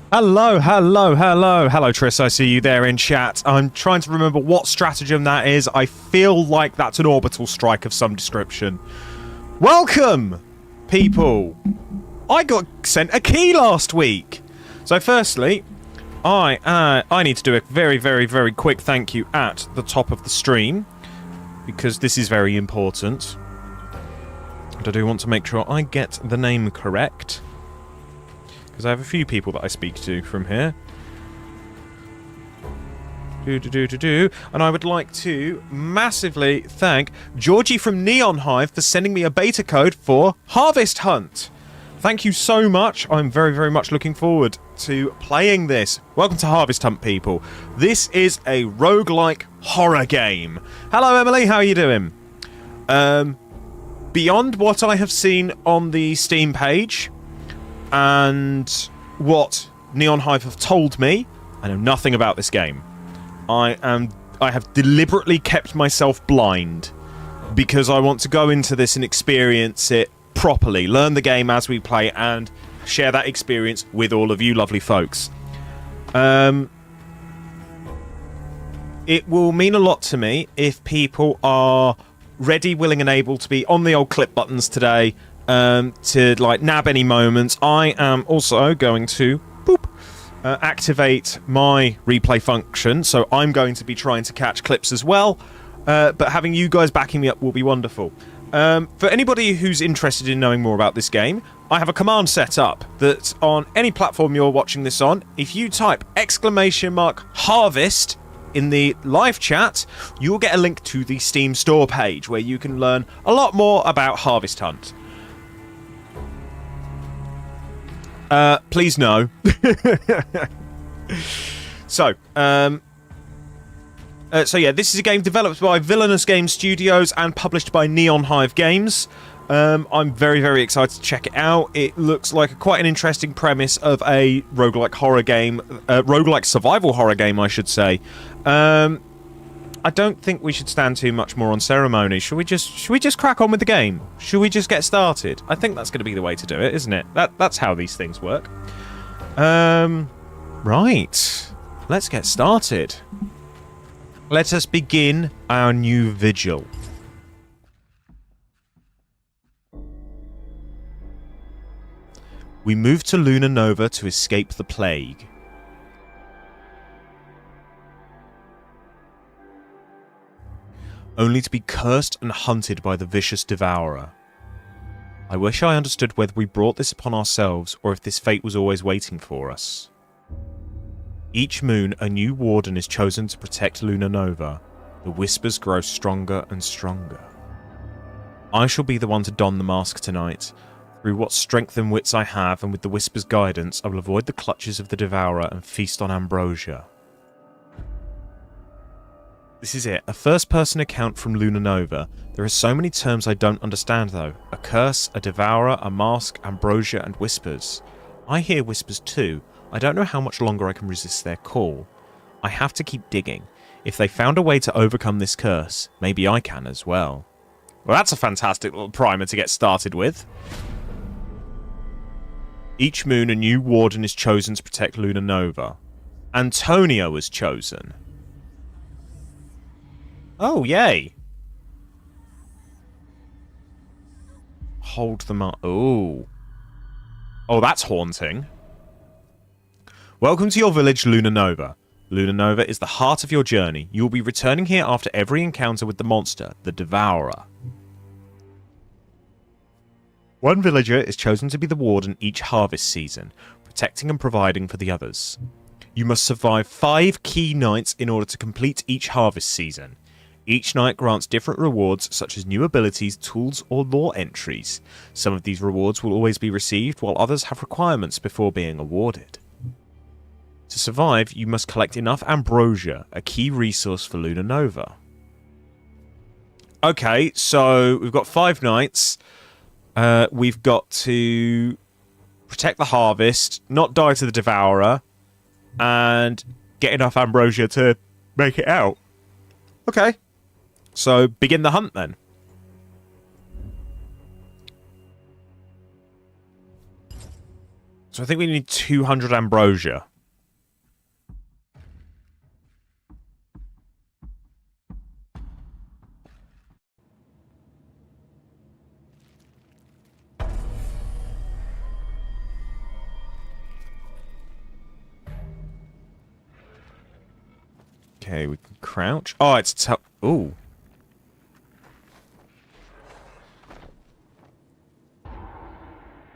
Hello, hello, hello. Hello, Triss, I see you there in chat. I'm trying to remember what stratagem that is. I feel like that's an orbital strike of some description. Welcome, people. I got sent a key last week. So firstly, I need to do a very, very, very quick thank you at the top of the stream, because this is very important. And I do want to make sure I get the name correct, because I have a few people that I speak to from here. And I would like to massively thank Georgie from Neon Hive for sending me a beta code for Harvest Hunt. Thank you so much. I'm very, very much looking forward to playing this. Welcome to Harvest Hunt, people. This is a roguelike horror game. Hello, Emily. How are you doing? Beyond what I have seen on the Steam page and what Neon Hive have told me, I know nothing about this game. I have deliberately kept myself blind because I want to go into this and experience it properly, learn the game as we play, and share that experience with all of you lovely folks. It will mean a lot to me if people are ready, willing, and able to be on the old clip buttons today, to like nab any moments. I am also going to activate my replay function, so I'm going to be trying to catch clips as well, but having you guys backing me up will be wonderful. For anybody who's interested in knowing more about this game, I have a command set up that on any platform you're watching this on, if you type !harvest in the live chat, you will get a link to the Steam store page where you can learn a lot more about Harvest Hunt. Please no. So yeah, this is a game developed by Villainous Game Studios and published by Neon Hive Games. I'm very, very excited to check it out. It looks like quite an interesting premise of a roguelike horror game, roguelike survival horror game, I should say. I don't think we should stand too much more on ceremony. Should we just crack on with the game? Should we just get started? I think that's going to be the way to do it, isn't it? That's how these things work. Right. Let's get started. Let us begin our new vigil. We move to Lunar Nova to escape the plague. Only to be cursed and hunted by the vicious devourer. I wish I understood whether we brought this upon ourselves or if this fate was always waiting for us. Each moon, a new warden is chosen to protect Lunar Nova. The whispers grow stronger and stronger. I shall be the one to don the mask tonight. Through what strength and wits I have, and with the whispers' guidance, I will avoid the clutches of the devourer and feast on ambrosia. This is it, a first-person account from Lunar Nova. There are so many terms I don't understand though. A curse, a devourer, a mask, ambrosia, and whispers. I hear whispers too. I don't know how much longer I can resist their call. I have to keep digging. If they found a way to overcome this curse, maybe I can as well. Well, that's a fantastic little primer to get started with. Each moon, a new warden is chosen to protect Lunar Nova. Antonio was chosen. Oh, yay. Hold them up. Ooh. Oh, that's haunting. Welcome to your village, Lunar Nova. Lunar Nova is the heart of your journey. You will be returning here after every encounter with the monster, the Devourer. One villager is chosen to be the warden each harvest season, protecting and providing for the others. You must survive 5 key nights in order to complete each harvest season. Each night grants different rewards such as new abilities, tools, or lore entries. Some of these rewards will always be received, while others have requirements before being awarded. To survive, you must collect enough ambrosia, a key resource for Lunar Nova. Okay, so we've got 5 nights. We've got to protect the harvest, not die to the devourer, and get enough ambrosia to make it out. Okay. So, begin the hunt then. So I think we need 200 ambrosia. Okay, we can crouch. Oh, it's ooh.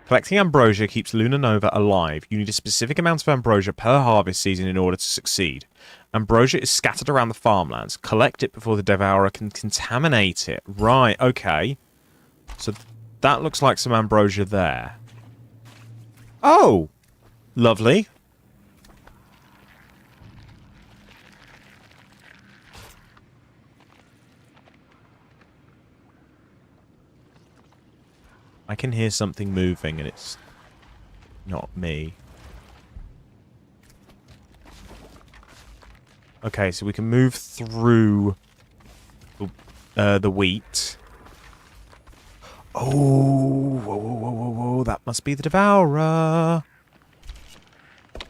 Collecting ambrosia keeps Lunar Nova alive. You need a specific amount of ambrosia per harvest season in order to succeed. Ambrosia is scattered around the farmlands. Collect it before the Devourer can contaminate it. Right, okay. So that looks like some ambrosia there. Oh! Lovely. I can hear something moving and it's not me. Okay, so we can move through the wheat. Oh, whoa, whoa, whoa, whoa, whoa, that must be the Devourer. Do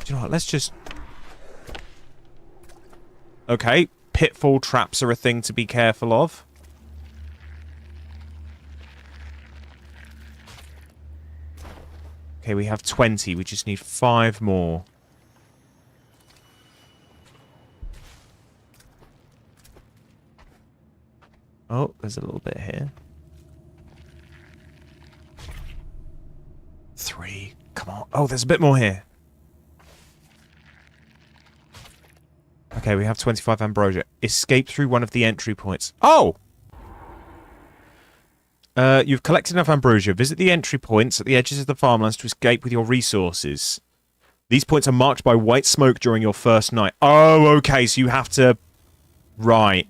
you know what, let's just... Okay, pitfall traps are a thing to be careful of. Okay, we have 20. We just need 5 more. Oh, there's a little bit here. 3. Come on. Oh, there's a bit more here. Okay, we have 25 ambrosia. Escape through one of the entry points. Oh! You've collected enough ambrosia. Visit the entry points at the edges of the farmlands to escape with your resources. These points are marked by white smoke during your first night. Oh, okay, so you have to... Right.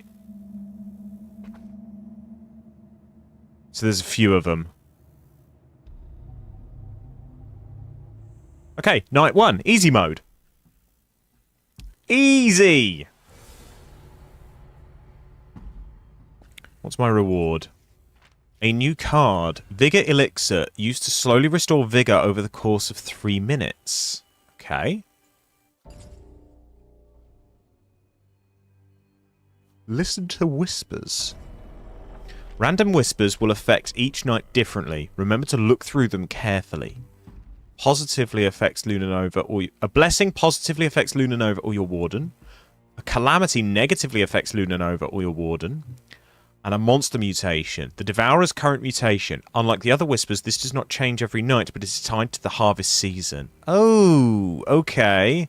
So there's a few of them. Okay, night 1. Easy mode. Easy! What's my reward? A new card. Vigor Elixir. Used to slowly restore vigor over the course of 3 minutes. Okay. Listen to whispers. Random whispers will affect each night differently. Remember to look through them carefully. Positively affects Lunar Nova or... A blessing positively affects Lunar Nova or your Warden. A calamity negatively affects Lunar Nova or your Warden. And a monster mutation. The Devourer's current mutation. Unlike the other whispers, this does not change every night, but is tied to the harvest season. Oh, okay.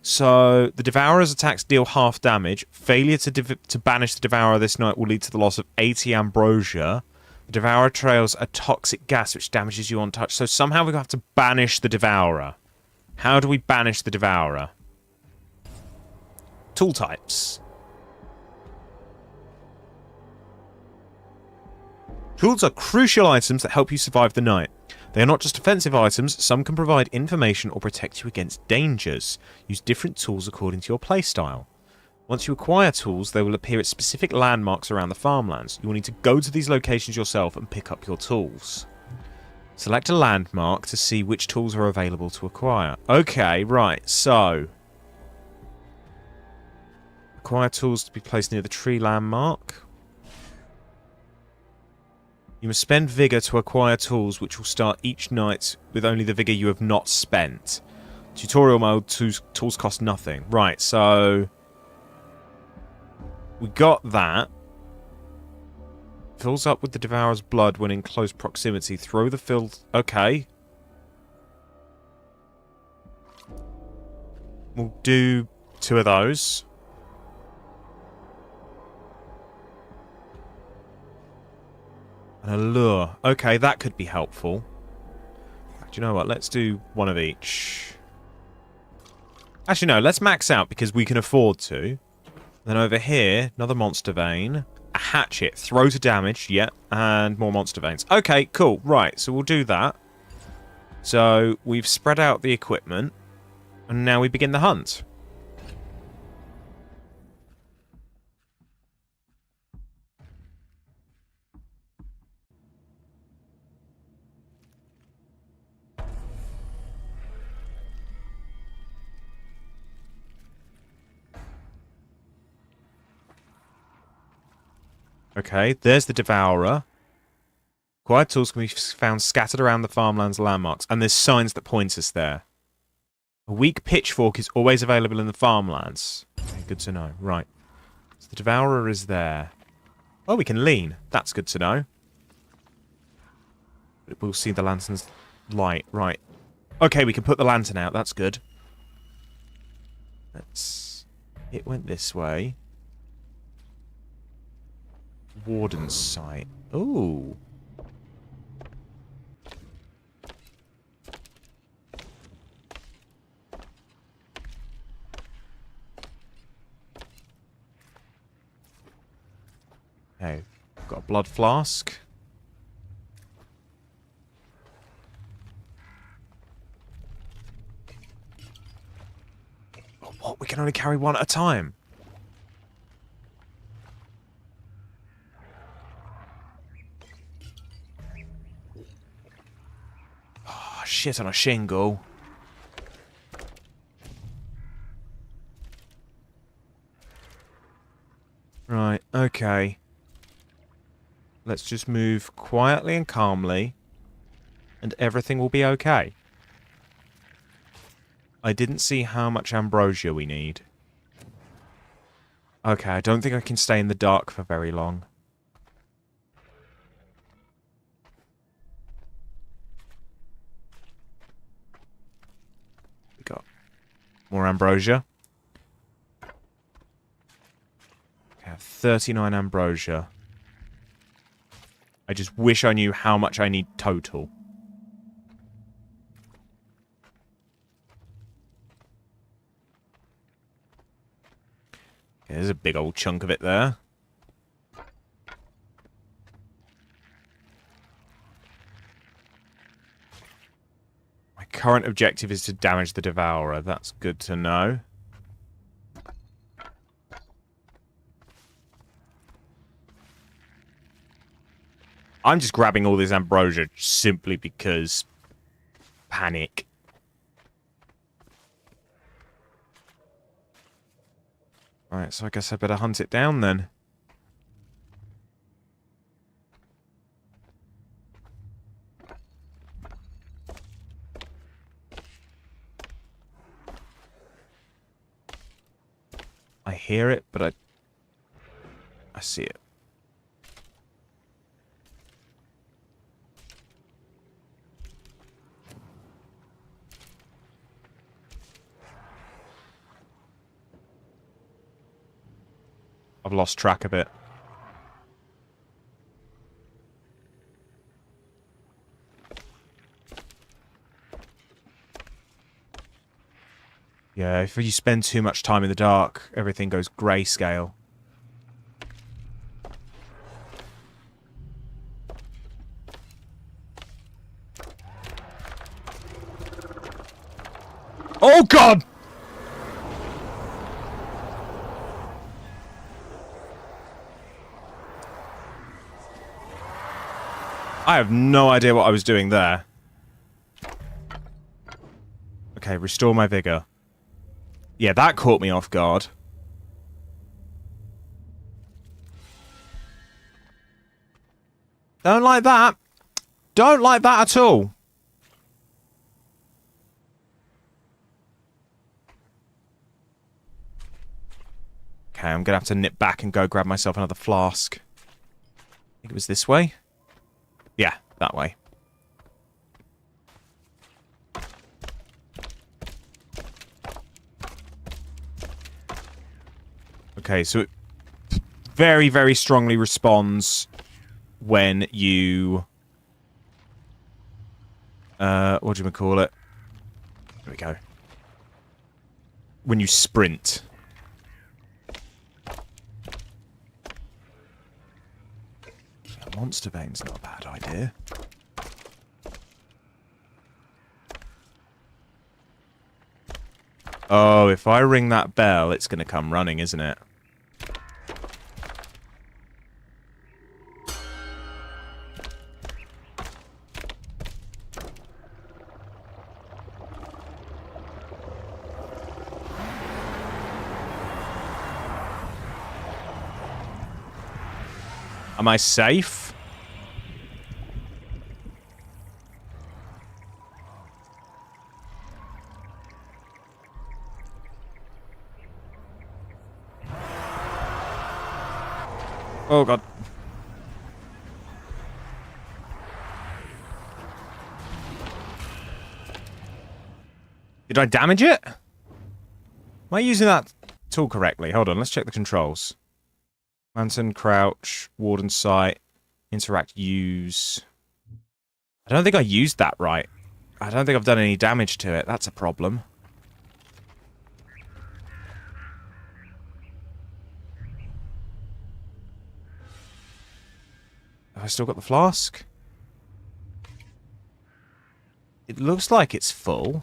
So, the Devourer's attacks deal half damage. Failure to banish the Devourer this night will lead to the loss of 80 ambrosia. The Devourer trails a toxic gas which damages you on touch. So somehow we have to banish the Devourer. How do we banish the Devourer? Tool types. Tools are crucial items that help you survive the night. They are not just offensive items, some can provide information or protect you against dangers. Use different tools according to your playstyle. Once you acquire tools, they will appear at specific landmarks around the farmlands. You will need to go to these locations yourself and pick up your tools. Select a landmark to see which tools are available to acquire. Okay, right, so... Acquire tools to be placed near the tree landmark. You must spend vigor to acquire tools, which will start each night with only the vigor you have not spent. Tutorial mode, tools cost nothing. Right, so... We got that. Fills up with the Devourer's blood when in close proximity. Throw the filled... Okay. We'll do 2 of those. An allure. Okay, that could be helpful. Do you know what? Let's do 1 of each. Actually, no. Let's max out because we can afford to. Then over here, another monster vein. A hatchet. Throw to damage. Yep. And more monster veins. Okay, cool. Right, so we'll do that. So, we've spread out the equipment. And now we begin the hunt. Okay, there's the Devourer. Quiet tools can be found scattered around the farmland's landmarks, and there's signs that point us there. A weak pitchfork is always available in the farmlands. Okay, good to know. Right. So the Devourer is there. Oh, we can lean. That's good to know. We'll see the lantern's light. Right. Okay, we can put the lantern out. That's good. It went this way. Warden's site. Ooh. Okay, got a blood flask. Oh, what? We can only carry one at a time. Oh, shit on a shingle. Right, okay. Let's just move quietly and calmly, and everything will be okay. I didn't see how much ambrosia we need. Okay, I don't think I can stay in the dark for very long. We got more ambrosia. Okay, I have 39 ambrosia. I just wish I knew how much I need total. Okay, there's a big old chunk of it there. My current objective is to damage the Devourer. That's good to know. I'm just grabbing all this ambrosia simply because panic. Right, so I guess I better hunt it down then. I hear it, but I see it. I've lost track of it. Yeah, if you spend too much time in the dark, everything goes grayscale. Oh, God! I have no idea what I was doing there. Okay, restore my vigor. Yeah, that caught me off guard. Don't like that. Don't like that at all. Okay, I'm gonna have to nip back and go grab myself another flask. I think it was this way. Yeah, that way. Okay, so it very, very strongly responds when you... what do you call it? There we go. When you sprint. Monster Vene's not a bad idea. Oh, if I ring that bell, it's going to come running, isn't it? Am I safe? Oh, God. Did I damage it? Am I using that tool correctly? Hold on, let's check the controls. Lantern, crouch, Warden sight, interact, use. I don't think I used that right. I don't think I've done any damage to it. That's a problem. Have I still got the flask? It looks like it's full.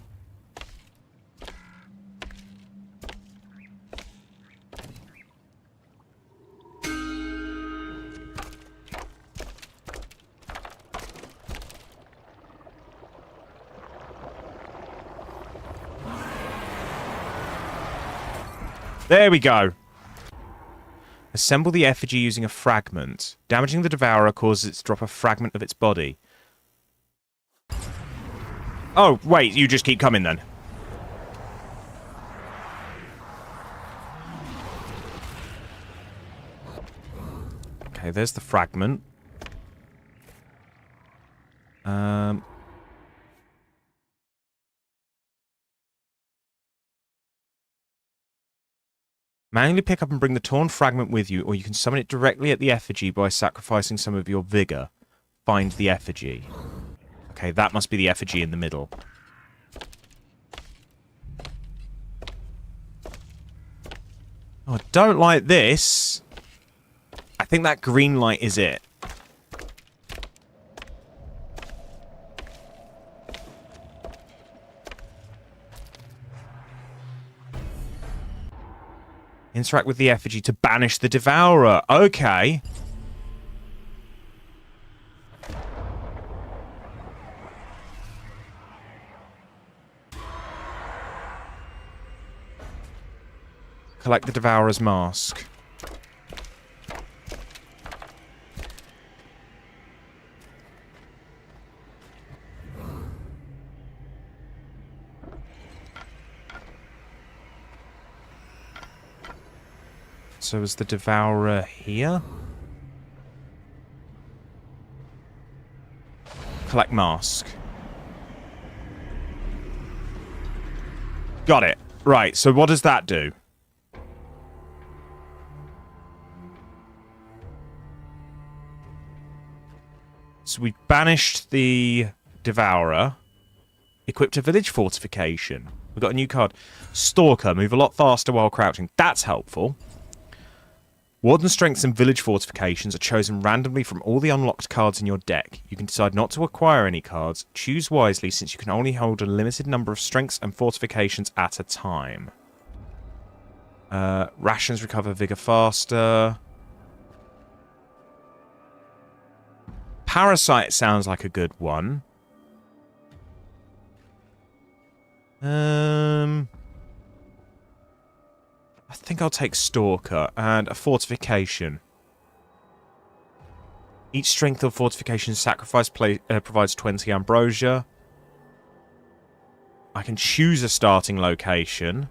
There we go. Assemble the effigy using a fragment. Damaging the devourer causes it to drop a fragment of its body. Oh, wait, you just keep coming then. Okay, there's the fragment. Manually pick up and bring the torn fragment with you, or you can summon it directly at the effigy by sacrificing some of your vigor. Find the effigy. Okay, that must be the effigy in the middle. Oh, I don't like this. I think that green light is it. Interact with the effigy to banish the devourer. Okay. Collect the devourer's mask. So is the devourer here? Collect mask. Got it. Right, so what does that do? So we banished the devourer. Equipped a village fortification. We've got a new card. Stalker. Move a lot faster while crouching. That's helpful. Warden strengths and village fortifications are chosen randomly from all the unlocked cards in your deck. You can decide not to acquire any cards. Choose wisely since you can only hold a limited number of strengths and fortifications at a time. Rations recover vigor faster. Parasite sounds like a good one. I think I'll take Stalker and a fortification. Each strength or fortification sacrifice provides 20 ambrosia. I can choose a starting location.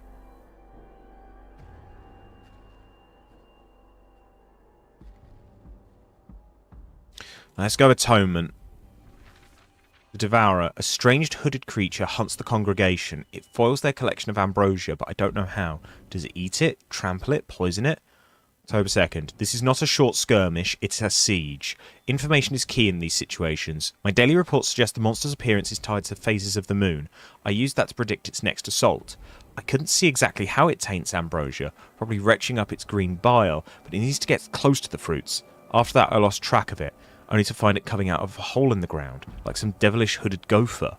Let's go Atonement. The Devourer, a strange hooded creature, hunts the congregation. It foils their collection of ambrosia, but I don't know how. Does it eat it, trample it, poison it? October 2nd. This is not a short skirmish, it's a siege. Information is key in these situations. My daily reports suggest the monster's appearance is tied to phases of the moon. I used that to predict its next assault. I couldn't see exactly how it taints ambrosia, probably retching up its green bile, but it needs to get close to the fruits. After that I lost track of it, only to find it coming out of a hole in the ground, like some devilish hooded gopher.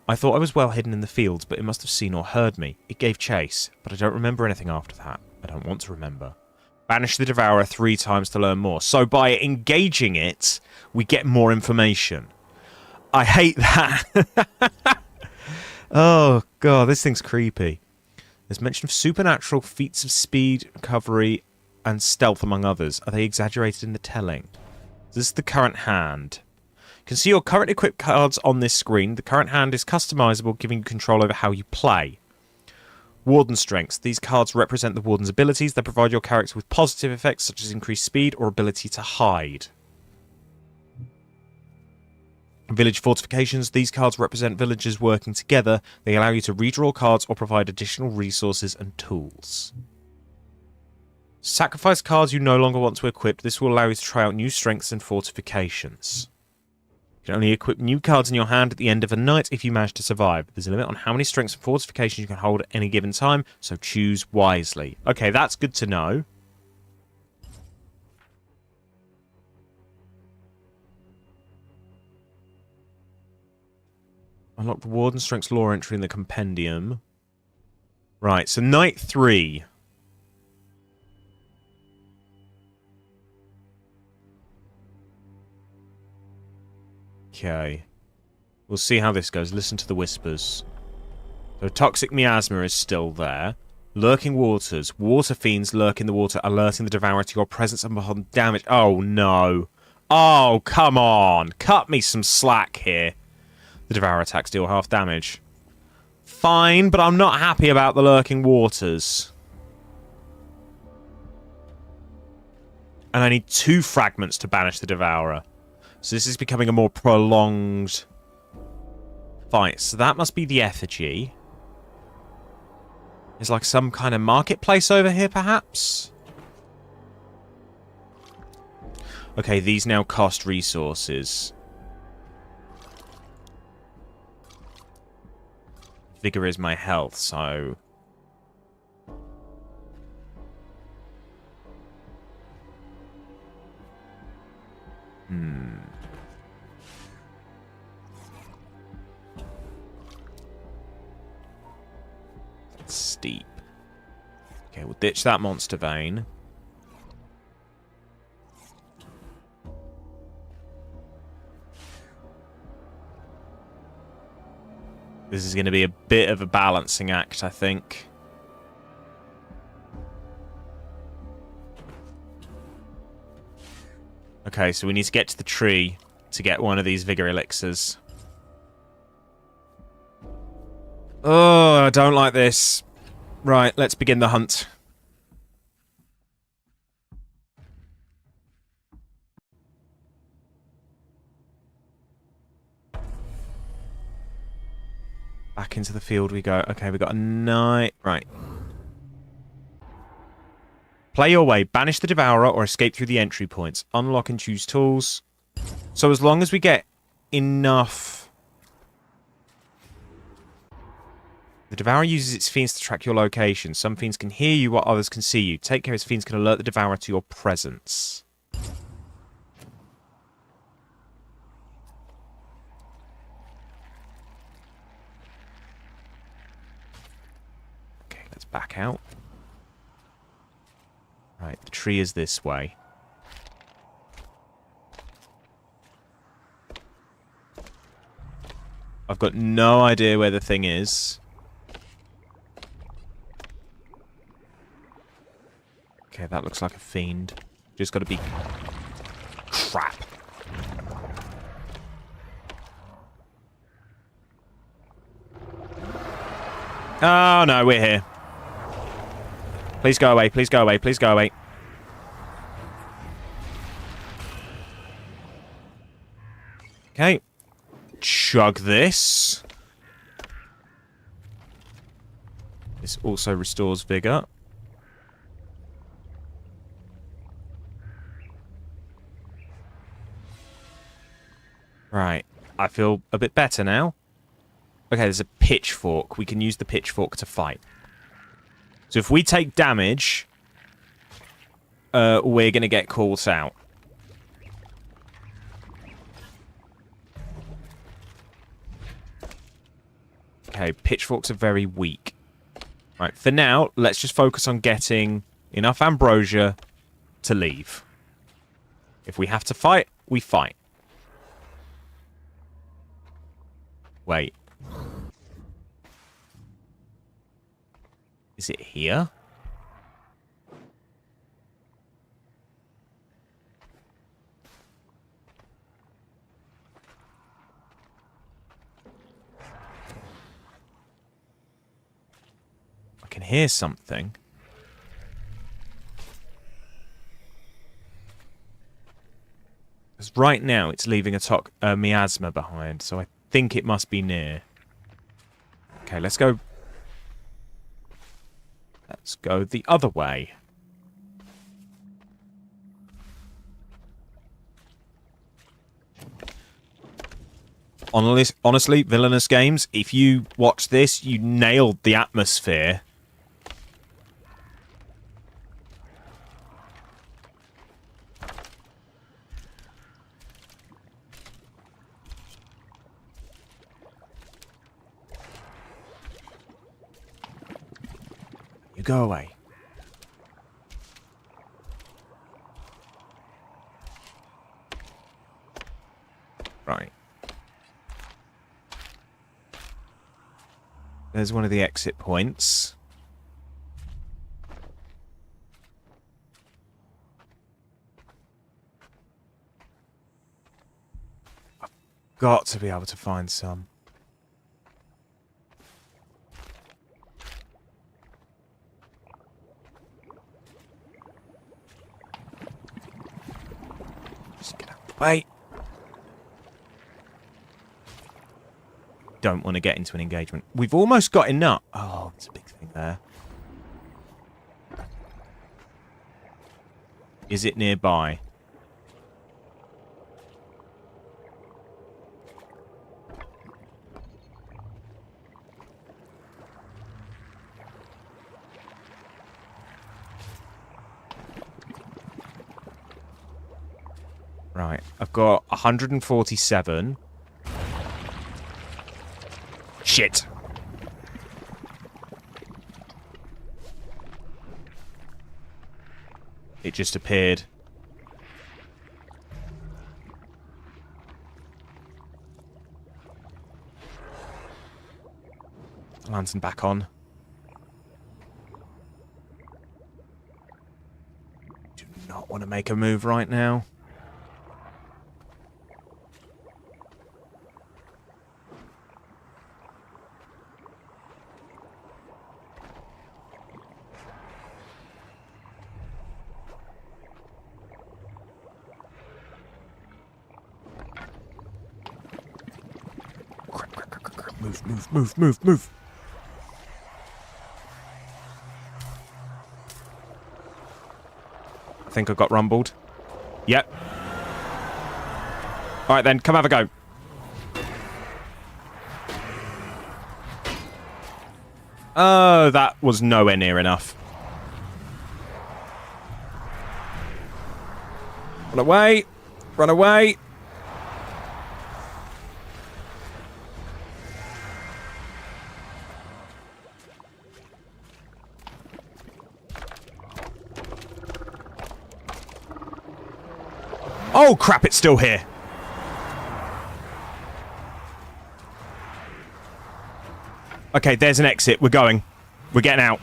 I thought I was well hidden in the fields, but it must have seen or heard me. It gave chase, but I don't remember anything after that. I don't want to remember. Banish the Devourer 3 times to learn more. So by engaging it, we get more information. I hate that. Oh, God, this thing's creepy. There's mention of supernatural feats of speed, recovery, and stealth, among others. Are they exaggerated in the telling? This is the current hand. You can see your current equipped cards on this screen. The current hand is customizable, giving you control over how you play. Warden strengths. These cards represent the Warden's abilities. They provide your character with positive effects such as increased speed or ability to hide. Village fortifications. These cards represent villagers working together. They allow you to redraw cards or provide additional resources and tools. Sacrifice cards you no longer want to equip. This will allow you to try out new strengths and fortifications. You can only equip new cards in your hand at the end of a night if you manage to survive. There's a limit on how many strengths and fortifications you can hold at any given time, so choose wisely. Okay, that's good to know. Unlock the Warden Strengths lore entry in the compendium. Right, so night 3. Okay. We'll see how this goes. Listen to the whispers. So toxic miasma is still there. Lurking waters. Water fiends lurk in the water, alerting the devourer to your presence and behold damage. Oh no. Oh, come on. Cut me some slack here. The devourer attacks deal half damage. Fine, but I'm not happy about the lurking waters. And I need 2 fragments to banish the devourer. So this is becoming a more prolonged fight. So that must be the effigy. There's like some kind of marketplace over here, perhaps? Okay, these now cost resources. Vigor is my health, so... Steep. Okay, we'll ditch that monster vein. This is going to be a bit of a balancing act, I think. Okay, so we need to get to the tree to get one of these vigor elixirs. Oh, I don't like this. Right, let's begin the hunt. Back into the field we go. Okay, we got a night. Right. Play your way. Banish the devourer or escape through the entry points. Unlock and choose tools. So as long as we get enough... The devourer uses its fiends to track your location. Some fiends can hear you while others can see you. Take care, its fiends can alert the devourer to your presence. Okay, let's back out. Right, the tree is this way. I've got no idea where the thing is. Okay, that looks like a fiend. Just got to be... Crap. Oh, no, we're here. Please go away, please go away, please go away. Okay. Chug this. This also restores vigor. Right. I feel a bit better now. Okay, there's a pitchfork. We can use the pitchfork to fight. So if we take damage, we're going to get caught out. Okay, pitchforks are very weak. Right, for now, let's just focus on getting enough ambrosia to leave. If we have to fight, we fight. Wait. Is it here? can hear something. Because right now it's leaving a miasma behind, so I think it must be near. Okay, let's go. Let's go the other way. Honestly, Villainous Games, if you watch this, you nailed the atmosphere. You go away. Right. There's one of the exit points. I've got to be able to find some. Just get out of the way. Don't want to get into an engagement. We've almost got enough. Oh, there's a big thing there. Is it nearby? Right, I've got 147. Shit. It just appeared. Lantern back on. Do not want to make a move right now. Move. I think I got rumbled. Yep. Alright then, come have a go. Oh, that was nowhere near enough. Run away! Run away! Oh crap, it's still here. Okay, there's an exit. We're going. We're getting out.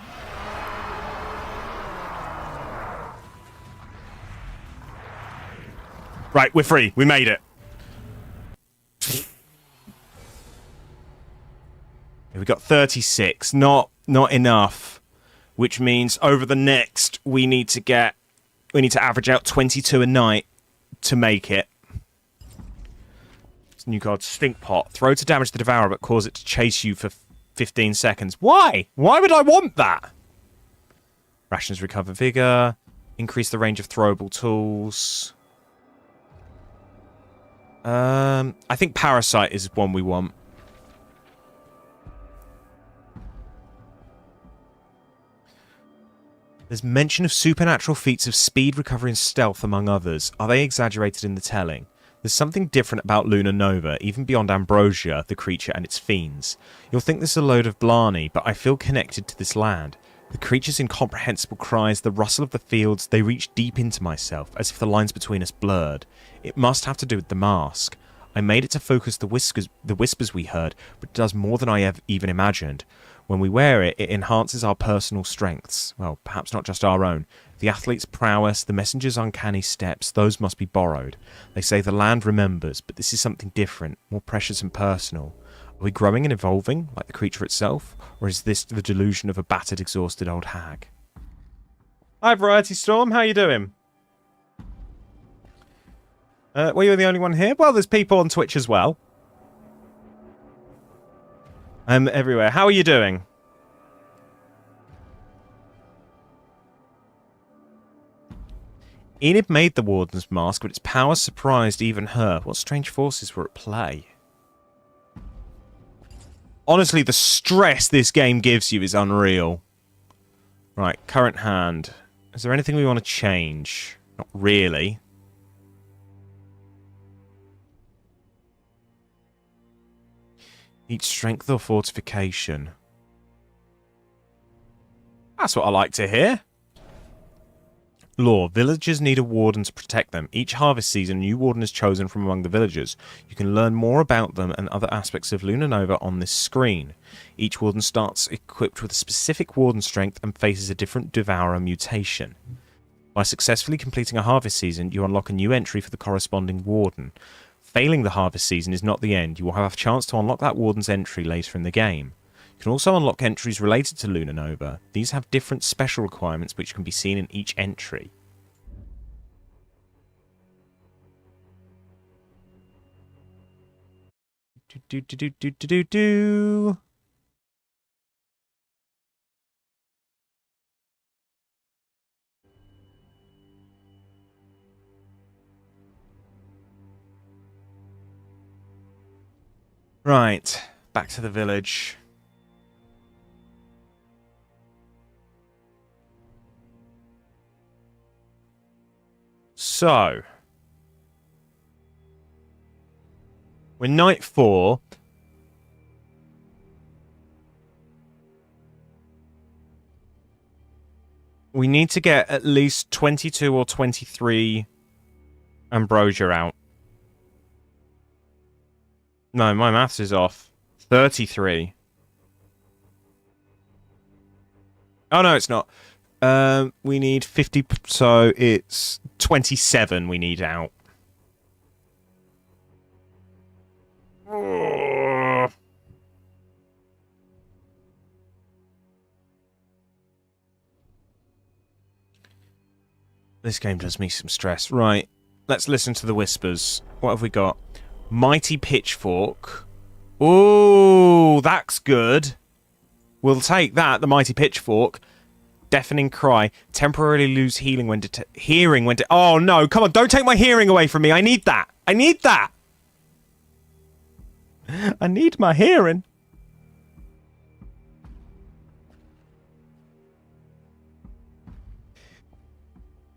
Right, we're free. We made it. We got 36. Not enough. Which means over the next we need to average out 22 a night to make it. It's a new card, Stink Pot. Throw to damage the Devourer, but cause it to chase you for 15 seconds. Why? Why would I want that? Rations recover vigor. Increase the range of throwable tools. I think Parasite is one we want. There's mention of supernatural feats of speed, recovery, and stealth, among others. Are they exaggerated in the telling? There's something different about Luna Nova, even beyond Ambrosia, the creature, and its fiends. You'll think this is a load of blarney, but I feel connected to this land. The creature's incomprehensible cries, the rustle of the fields, they reach deep into myself, as if the lines between us blurred. It must have to do with the mask. I made it to focus the whispers we heard, but it does more than I have even imagined. When we wear it, it enhances our personal strengths. Well, perhaps not just our own. The athlete's prowess, the messenger's uncanny steps, those must be borrowed. They say the land remembers, but this is something different, more precious and personal. Are we growing and evolving, like the creature itself? Or is this the delusion of a battered, exhausted old hag? Hi, Variety Storm. How you doing? Were you the only one here? Well, there's people on Twitch as well. Everywhere. How are you doing? Enid made the Warden's mask, but its power surprised even her. What strange forces were at play? Honestly, the stress this game gives you is unreal. Right, current hand. Is there anything we want to change? Not really. Each strength or fortification. That's what I like to hear. Lore. Villagers need a warden to protect them. Each harvest season, a new warden is chosen from among the villagers. You can learn more about them and other aspects of Lunar Nova on this screen. Each warden starts equipped with a specific warden strength and faces a different Devourer mutation. By successfully completing a harvest season, you unlock a new entry for the corresponding warden. Failing the harvest season is not the end. You will have a chance to unlock that warden's entry later in the game. You can also unlock entries related to Lunar Nova. These have different special requirements which can be seen in each entry. Do. Right, back to the village. So, we're night 4. We need to get at least 22 or 23 ambrosia out. No, my maths is off. 33. Oh, no, it's not. We need 50, so it's 27 we need out. This game does me some stress. Right, let's listen to the whispers. What have we got? Mighty Pitchfork. Ooh, that's good. We'll take that, the Mighty Pitchfork. Deafening Cry. Temporarily lose healing when hearing when oh no, come on, don't take my hearing away from me. I need that. I need that. I need my hearing.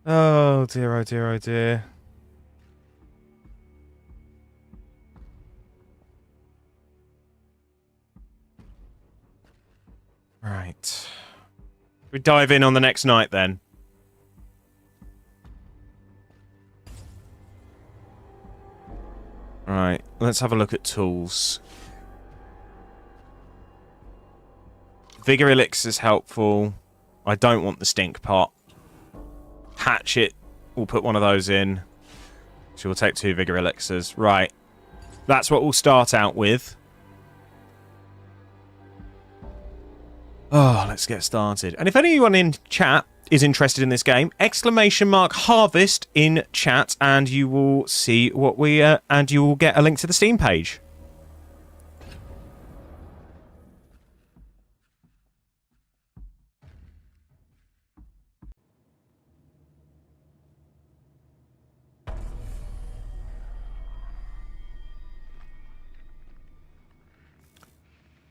Oh dear, oh dear, oh dear. Right. We dive in on the next night then. Right, let's have a look at tools. Vigor Elixir is helpful. I don't want the stink pot. Hatchet, we'll put one of those in. So we'll take 2 Vigor Elixirs. Right. That's what we'll start out with. Oh, let's get started. And if anyone in chat is interested in this game, !harvest in chat, and you will see what we and you will get a link to the Steam page.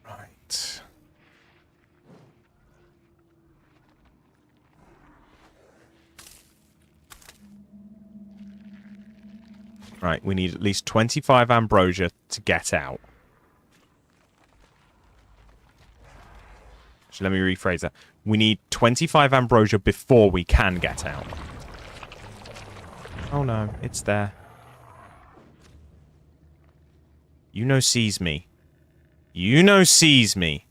Right. Right, we need at least 25 ambrosia to get out. So let me rephrase that. We need 25 ambrosia before we can get out. Oh no, it's there. You know sees me. You know sees me.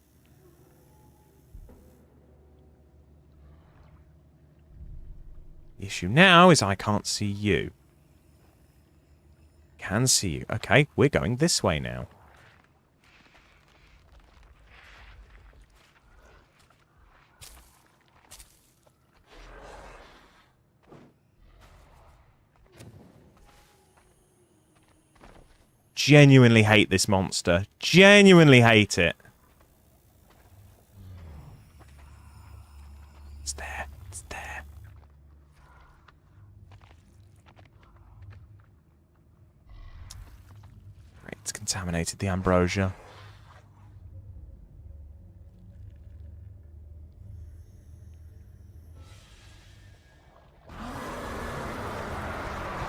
The issue now is I can't see you. Can see you. Okay, we're going this way now. genuinely hate this monster. Genuinely hate it. It's there. It's there. Great, it's contaminated the ambrosia.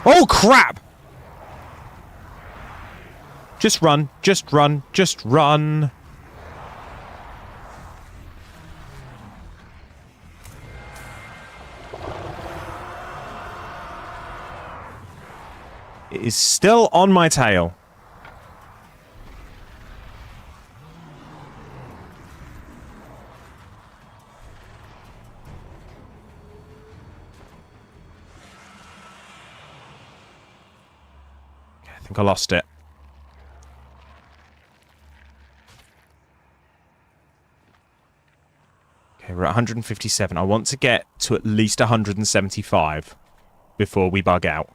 Oh, crap! Just run, just run, just run. It is still on my tail. Okay, I think I lost it. Okay, we're at 157. I want to get to at least 175 before we bug out.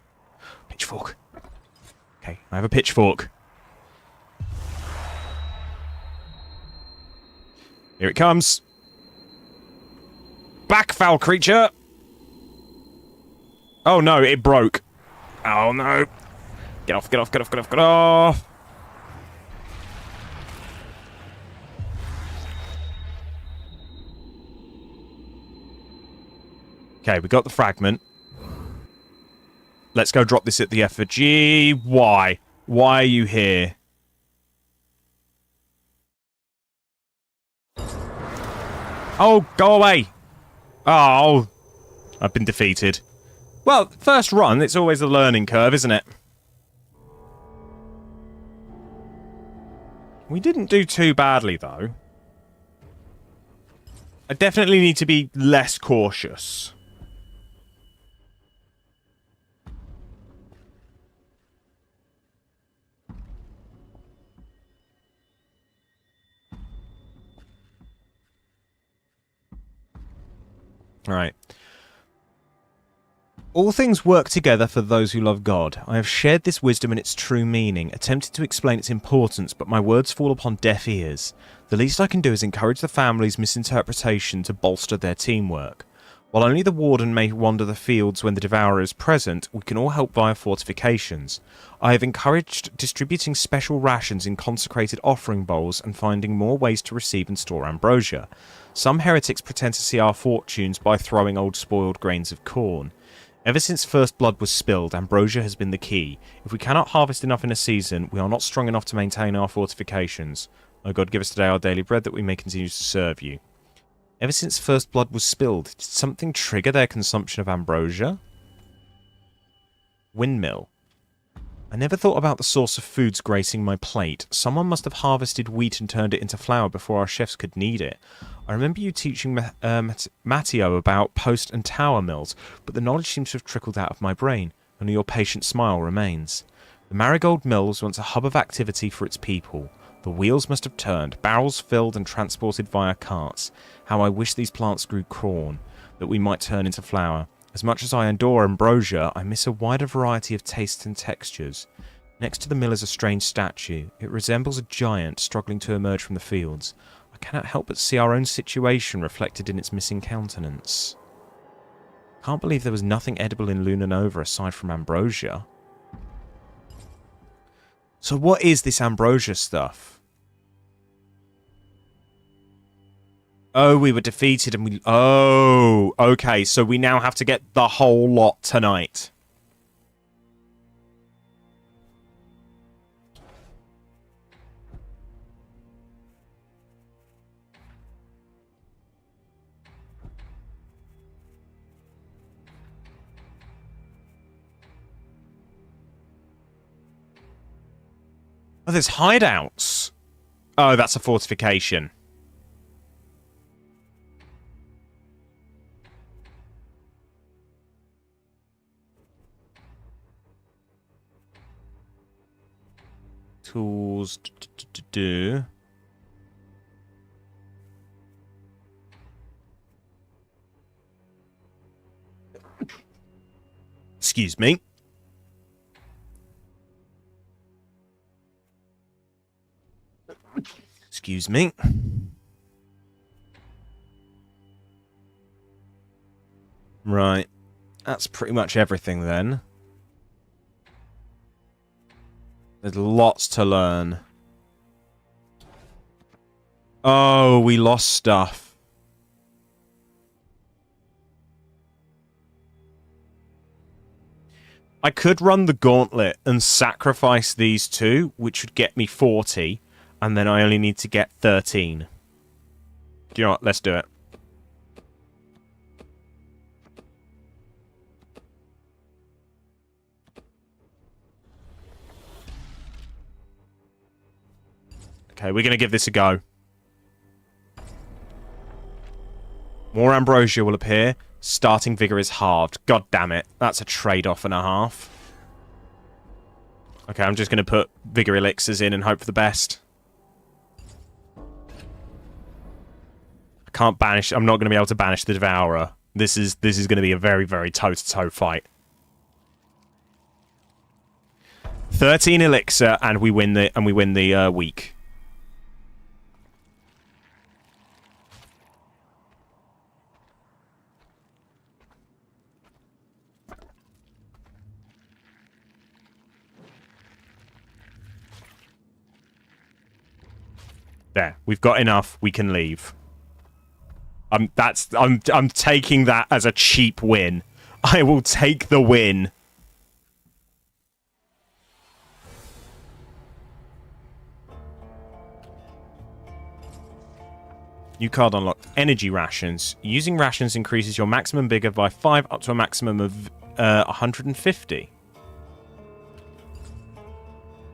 Pitchfork. Okay, I have a pitchfork. Here it comes. Back, foul creature! Oh no, it broke. Oh no. Get off, get off, get off, get off, get off! Okay, we got the fragment. Let's go drop this at the effigy. Why? Why are you here? Oh, go away! Oh, I've been defeated. Well, first run, it's always a learning curve, isn't it? We didn't do too badly, though. I definitely need to be less cautious. Right. All things work together for those who love God. I have shared this wisdom in its true meaning, attempted to explain its importance, but my words fall upon deaf ears. The least I can do is encourage the family's misinterpretation to bolster their teamwork. While only the Warden may wander the fields when the Devourer is present, we can all help via fortifications. I have encouraged distributing special rations in consecrated offering bowls and finding more ways to receive and store ambrosia. Some heretics pretend to see our fortunes by throwing old spoiled grains of corn. Ever since first blood was spilled, ambrosia has been the key. If we cannot harvest enough in a season, we are not strong enough to maintain our fortifications. O God, give us today our daily bread that we may continue to serve you. Ever since first blood was spilled, did something trigger their consumption of ambrosia? Windmill. I never thought about the source of foods gracing my plate. Someone must have harvested wheat and turned it into flour before our chefs could knead it. I remember you teaching Matteo about post and tower mills, but the knowledge seems to have trickled out of my brain. Only your patient smile remains. The Marigold Mill was once a hub of activity for its people. The wheels must have turned, barrels filled and transported via carts. How I wish these plants grew corn, that we might turn into flour. As much as I adore ambrosia, I miss a wider variety of tastes and textures. Next to the mill is a strange statue. It resembles a giant struggling to emerge from the fields. I cannot help but see our own situation reflected in its missing countenance. Can't believe there was nothing edible in Luna Nova aside from ambrosia. So what is this ambrosia stuff? Oh, we were defeated and we... Oh, okay, so we now have to get the whole lot tonight. Oh, there's hideouts. Oh, that's a fortification. Tools. Excuse me. Excuse me. Right. That's pretty much everything then. There's lots to learn. Oh, we lost stuff. I could run the gauntlet and sacrifice these two, which would get me 40, and then I only need to get 13. Do you know what? Let's do it. Okay, we're going to give this a go. More ambrosia will appear. Starting vigor is halved. God damn it. That's a trade-off and a half. Okay, I'm just going to put vigor elixirs in and hope for the best. I can't banish... I'm not going to be able to banish the Devourer. This is going to be a very, very toe-to-toe fight. 13 elixir and we win the week. There, we've got enough. We can leave. I'm taking that as a cheap win. I will take the win. New card unlocked. Energy rations. Using rations increases your maximum vigor by 5 up to a maximum of 150.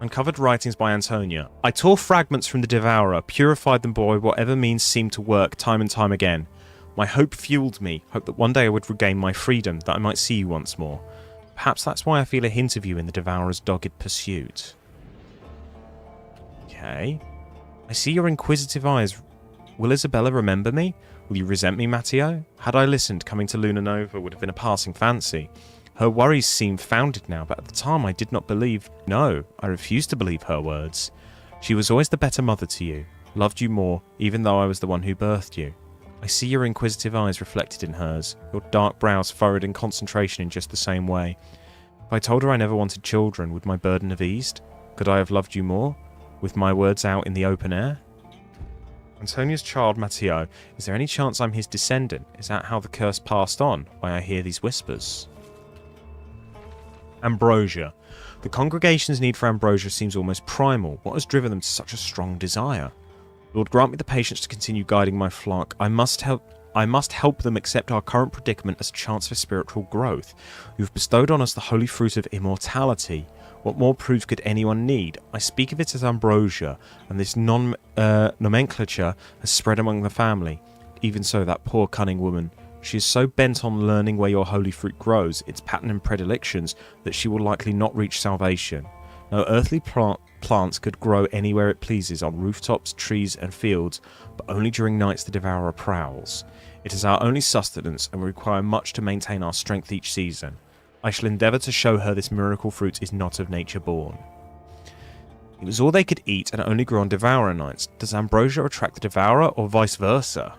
Uncovered writings by Antonia. I tore fragments from the Devourer, purified them by whatever means seemed to work time and time again. My hope fueled me, hope that one day I would regain my freedom, that I might see you once more. Perhaps that's why I feel a hint of you in the Devourer's dogged pursuit. Okay. I see your inquisitive eyes. Will Isabella remember me? Will you resent me, Matteo? Had I listened, coming to Luna Nova would have been a passing fancy. Her worries seem founded now, but at the time I did not believe... No, I refused to believe her words. She was always the better mother to you, loved you more, even though I was the one who birthed you. I see your inquisitive eyes reflected in hers, your dark brows furrowed in concentration in just the same way. If I told her I never wanted children, would my burden have eased? Could I have loved you more, with my words out in the open air? Antonia's child, Matteo, is there any chance I'm his descendant? Is that how the curse passed on, why I hear these whispers? Ambrosia. The congregation's need for ambrosia seems almost primal. What has driven them to such a strong desire? Lord, grant me the patience to continue guiding my flock. I must help them accept our current predicament as a chance for spiritual growth. You have bestowed on us the holy fruit of immortality. What more proof could anyone need? I speak of it as ambrosia, and this nomenclature has spread among the family. Even so, that poor cunning woman. She is so bent on learning where your holy fruit grows, its pattern and predilections, that she will likely not reach salvation. No earthly plants could grow anywhere it pleases, on rooftops, trees, and fields, but only during nights the Devourer prowls. It is our only sustenance, and we require much to maintain our strength each season. I shall endeavour to show her this miracle fruit is not of nature born. It was all they could eat and only grew on Devourer nights. Does ambrosia attract the Devourer, or vice versa?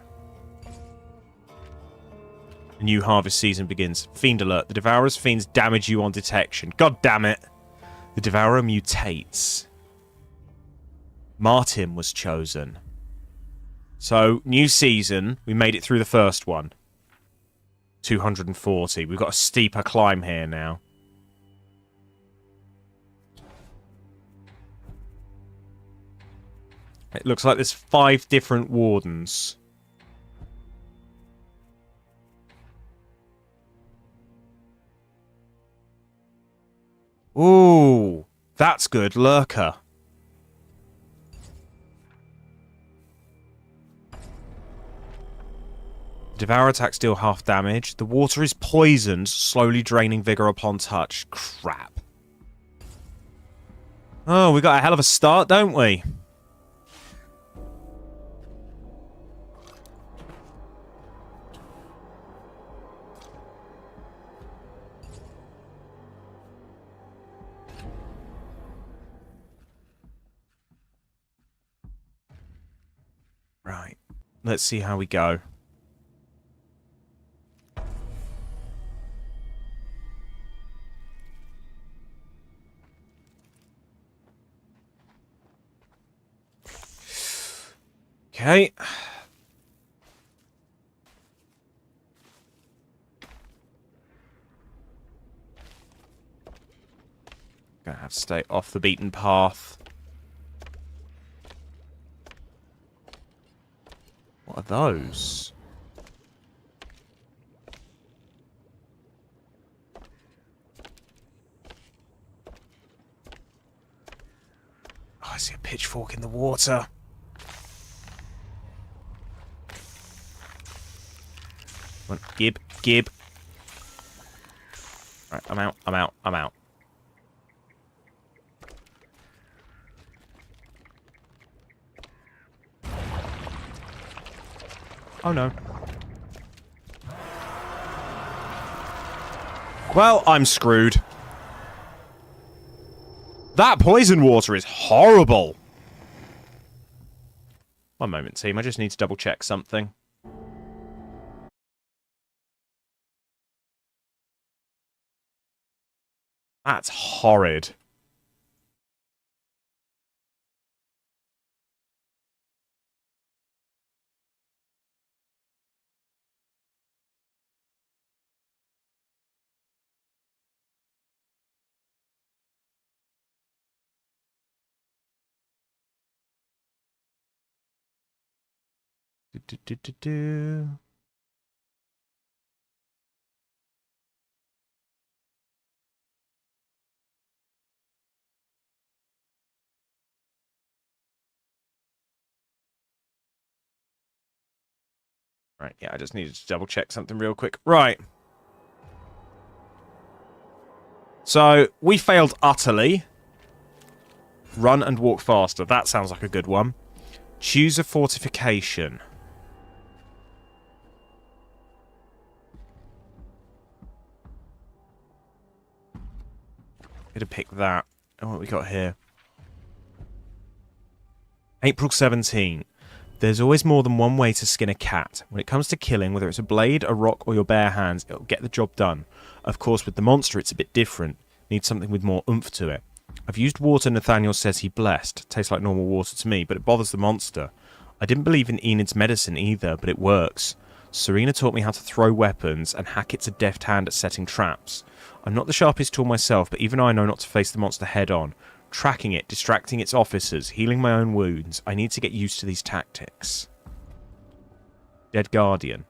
A new harvest season begins. Fiend alert. The Devourer's fiends damage you on detection. God damn it. The Devourer mutates. Martin was chosen. So, new season. We made it through the first one. 240. We've got a steeper climb here now. It looks like there's 5 different wardens. Ooh, that's good. Lurker. Devour attacks deal half damage. The water is poisoned, slowly draining vigor upon touch. Crap. Oh, we got a hell of a start, don't we? Right. Let's see how we go. Okay. Gonna have to stay off the beaten path. What are those? Oh, I see a pitchfork in the water. Come on, gib, gib. Right, I'm out, I'm out, I'm out. Oh no. Well, I'm screwed. That poison water is horrible. One moment, team. I just need to double check something. That's horrid. Do. Right, yeah, I just needed to double check something real quick. Right. So, we failed utterly. Run and walk faster. That sounds like a good one. Choose a fortification. Gonna pick that. Oh, what we got here? April 17. There's always more than one way to skin a cat. When it comes to killing, whether it's a blade, a rock, or your bare hands, it'll get the job done. Of course, with the monster, it's a bit different. Needs something with more oomph to it. I've used water Nathaniel says he blessed. Tastes like normal water to me, but it bothers the monster. I didn't believe in Enid's medicine either, but it works. Serena taught me how to throw weapons, and Hackett's a deft hand at setting traps. I'm not the sharpest tool myself, but even I know not to face the monster head on. Tracking it, distracting its officers, healing my own wounds. I need to get used to these tactics. Dead Guardian.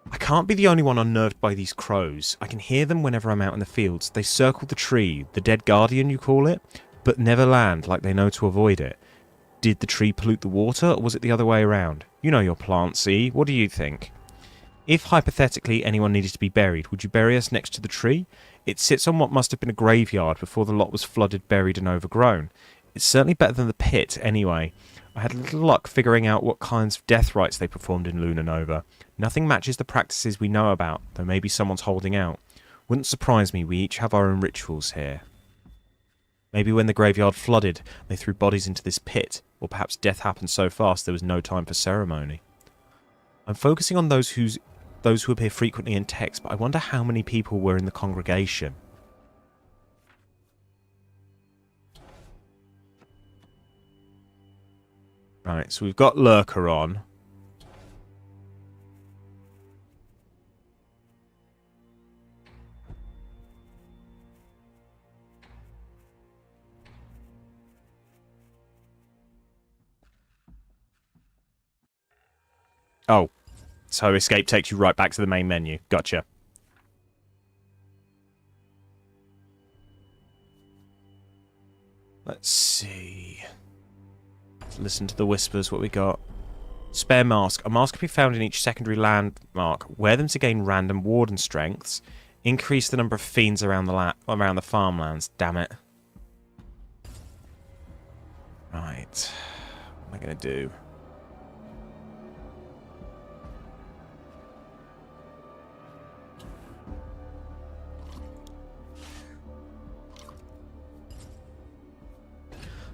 I can't be the only one unnerved by these crows. I can hear them whenever I'm out in the fields. They circle the tree, the Dead Guardian you call it, but never land like they know to avoid it. Did the tree pollute the water, or was it the other way around? You know your plants, E. What do you think? If, hypothetically, anyone needed to be buried, would you bury us next to the tree? It sits on what must have been a graveyard before the lot was flooded, buried and overgrown. It's certainly better than the pit, anyway. I had little luck figuring out what kinds of death rites they performed in Lunar Nova. Nothing matches the practices we know about, though maybe someone's holding out. Wouldn't surprise me, we each have our own rituals here. Maybe when the graveyard flooded, they threw bodies into this pit, or perhaps death happened so fast there was no time for ceremony. I'm focusing on those who appear frequently in text, but I wonder how many people were in the congregation. Right, so we've got Lurker on. Oh, so escape takes you right back to the main menu. Gotcha. Let's see. Let's listen to the whispers, what we got. Spare mask. A mask can be found in each secondary landmark. Wear them to gain random warden strengths. Increase the number of fiends around the farmlands. Damn it. Right. What am I going to do?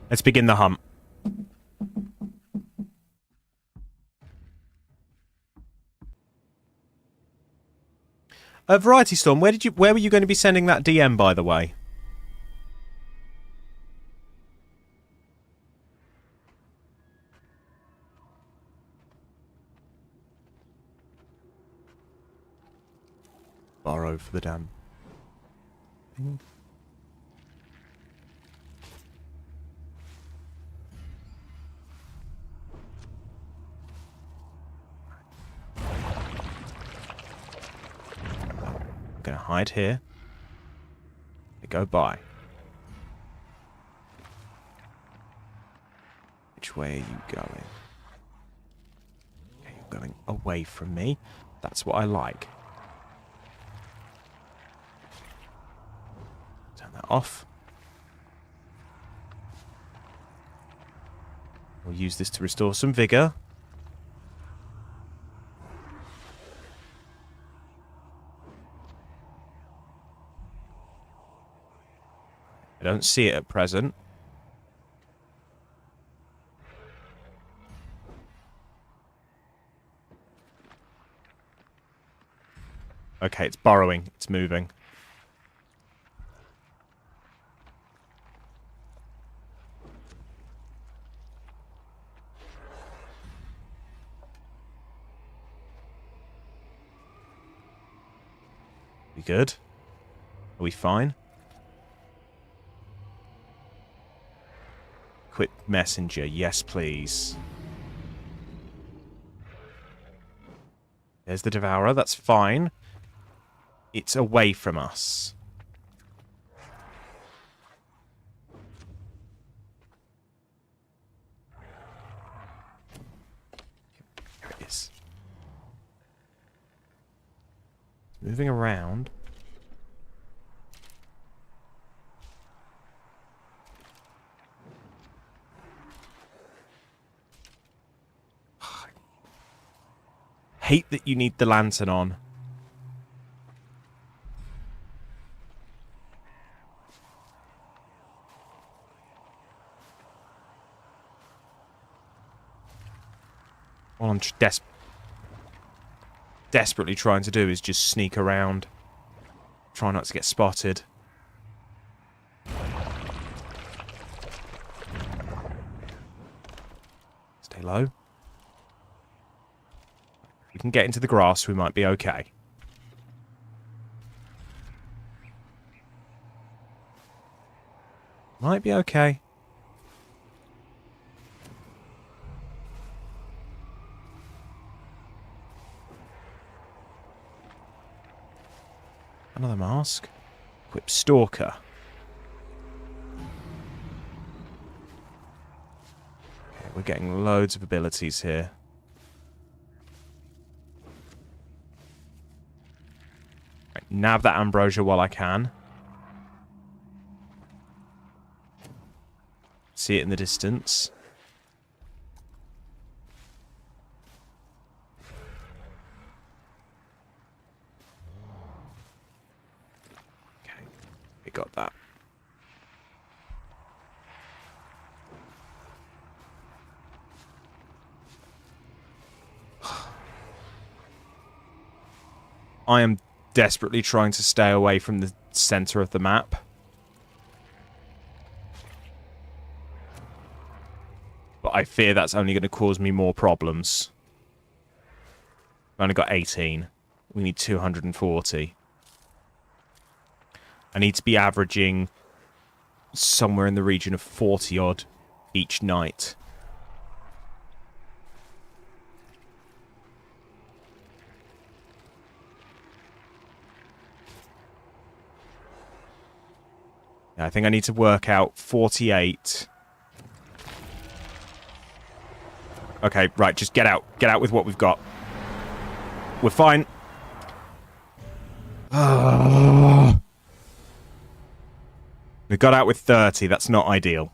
Let's begin the hunt. Variety Storm, where were you going to be sending that DM, by the way? Borrow for the damn thing. I'm going to hide here. Go by. Which way are you going? Okay, you're going away from me. That's what I like. Turn that off. We'll use this to restore some vigor. I don't see it at present. Okay, it's burrowing. It's moving. We good? Are we fine? Quit messenger. Yes, please. There's the Devourer. That's fine. It's away from us. Here it is. Moving around. Hate that you need the lantern on. All I'm desperately trying to do is just sneak around. Try not to get spotted. Stay low. If we can get into the grass, we might be okay. Might be okay. Another mask. Equip Stalker. Okay, we're getting loads of abilities here. Right, nab that ambrosia while I can. See it in the distance. Got that. I am desperately trying to stay away from the center of the map. But I fear that's only going to cause me more problems. I've only got 18. We need 240. I need to be averaging somewhere in the region of 40-odd each night. Yeah, I think I need to work out 48. Okay, right, just get out. Get out with what we've got. We're fine. We got out with 30. That's not ideal.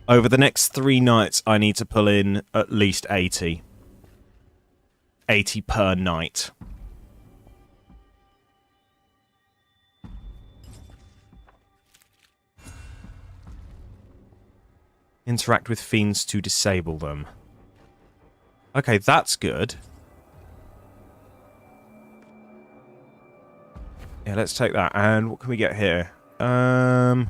Over the next 3 nights, I need to pull in at least 80. 80 per night. Interact with fiends to disable them. Okay, that's good. Yeah, let's take that. And what can we get here? I'll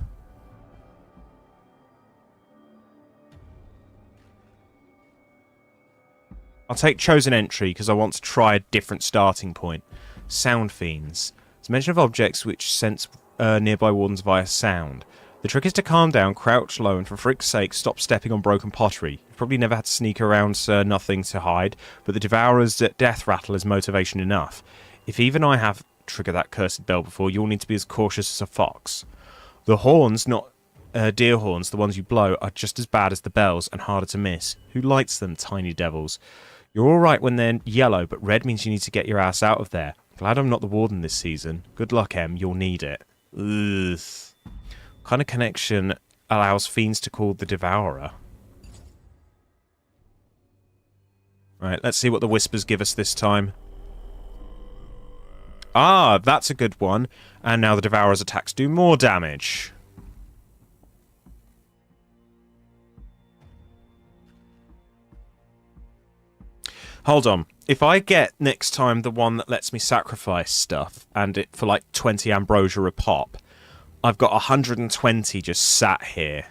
take Chosen Entry because I want to try a different starting point. Sound Fiends. It's a mention of objects which sense nearby wardens via sound. The trick is to calm down, crouch low, and for frick's sake, stop stepping on broken pottery. You've probably never had to sneak around, sir, nothing to hide, but the Devourer's death rattle is motivation enough. If even I have triggered that cursed bell before, you'll need to be as cautious as a fox. The horns, not deer horns, the ones you blow, are just as bad as the bells and harder to miss. Who lights them, tiny devils? You're alright when they're yellow, but red means you need to get your ass out of there. Glad I'm not the warden this season. Good luck, Em. You'll need it. Ugh. What kind of connection allows fiends to call the Devourer? Right, let's see what the Whispers give us this time. Ah, that's a good one. And now the Devourer's attacks do more damage. Hold on. If I get next time the one that lets me sacrifice stuff, and it for like 20 ambrosia a pop, I've got 120 just sat here.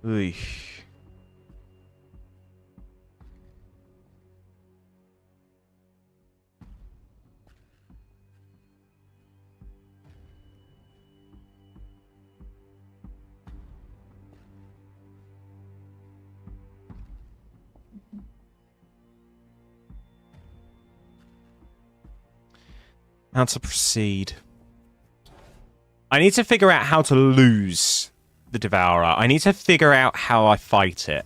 Oy. How to proceed. I need to figure out how to lose the Devourer. I need to figure out how I fight it.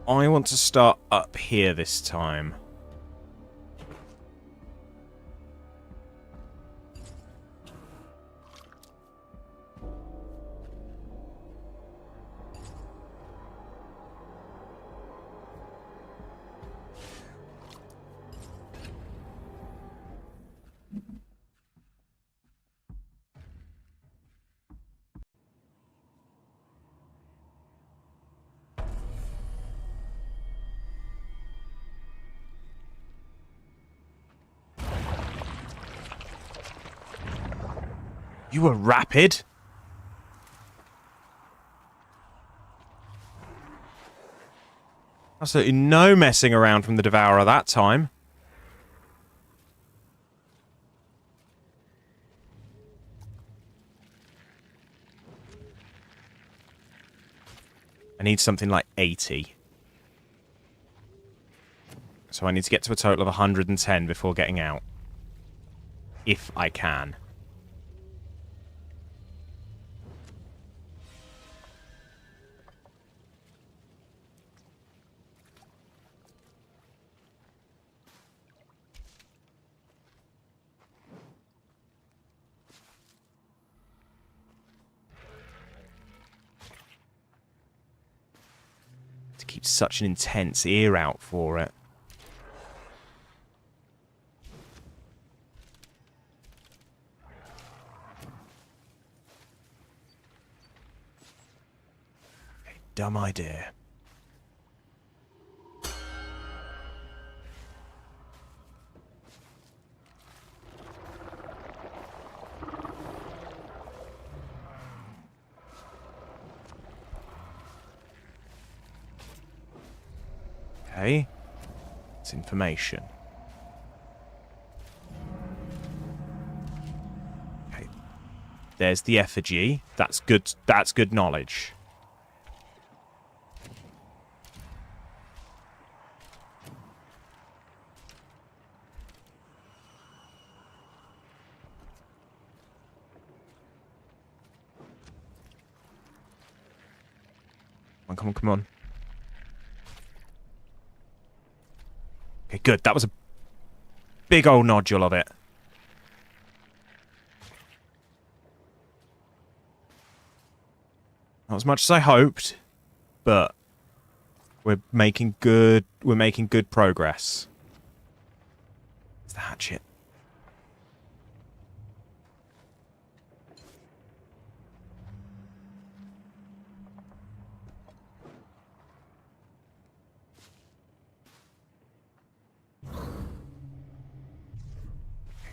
I want to start up here this time. You were rapid. Absolutely no messing around from the Devourer that time. I need something like 80. So I need to get to a total of 110 before getting out. If I can. To keep such an intense ear out for it. Dumb idea. Okay. It's information. Okay. There's the effigy. That's good. That's good knowledge. Come on, come on. Okay, good. That was a... big old nodule of it. Not as much as I hoped, but we're making good progress. It's the hatchet.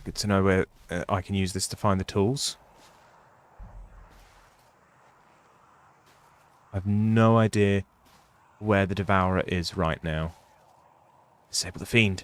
Good to know where I can use this to find the tools. I have no idea where the Devourer is right now. Disable the Fiend.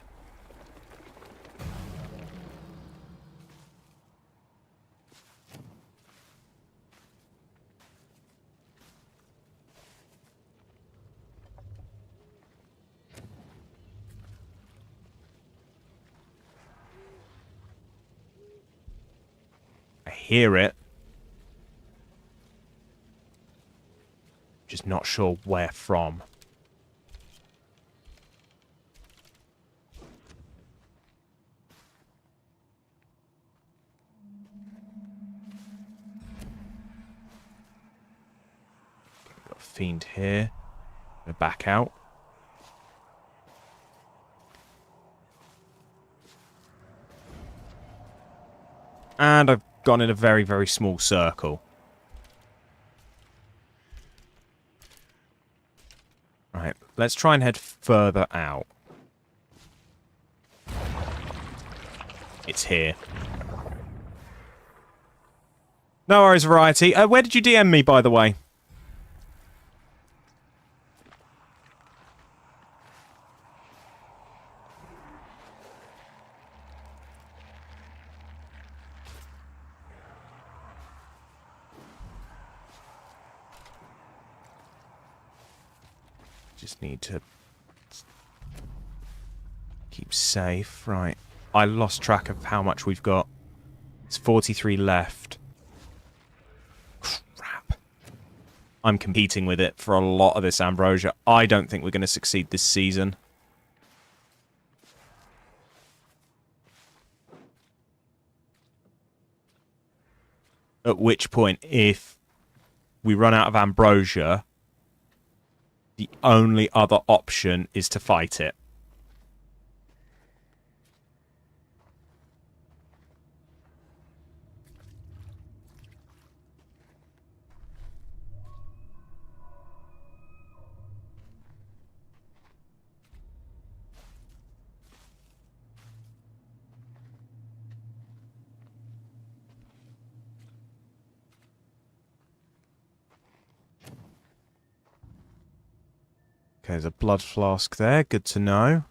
I hear it. Just not sure where from. Got a Fiend here. Gonna back out. And I've gone in a very, very small circle. Right, let's try and head further out. It's here. No worries, Variety. Where did you DM me, by the way? Just need to keep safe. Right. I lost track of how much we've got. It's 43 left. Crap. I'm competing with it for a lot of this ambrosia. I don't think we're going to succeed this season. At which point, if we run out of ambrosia, the only other option is to fight it. Okay, there's a blood flask there. Good to know.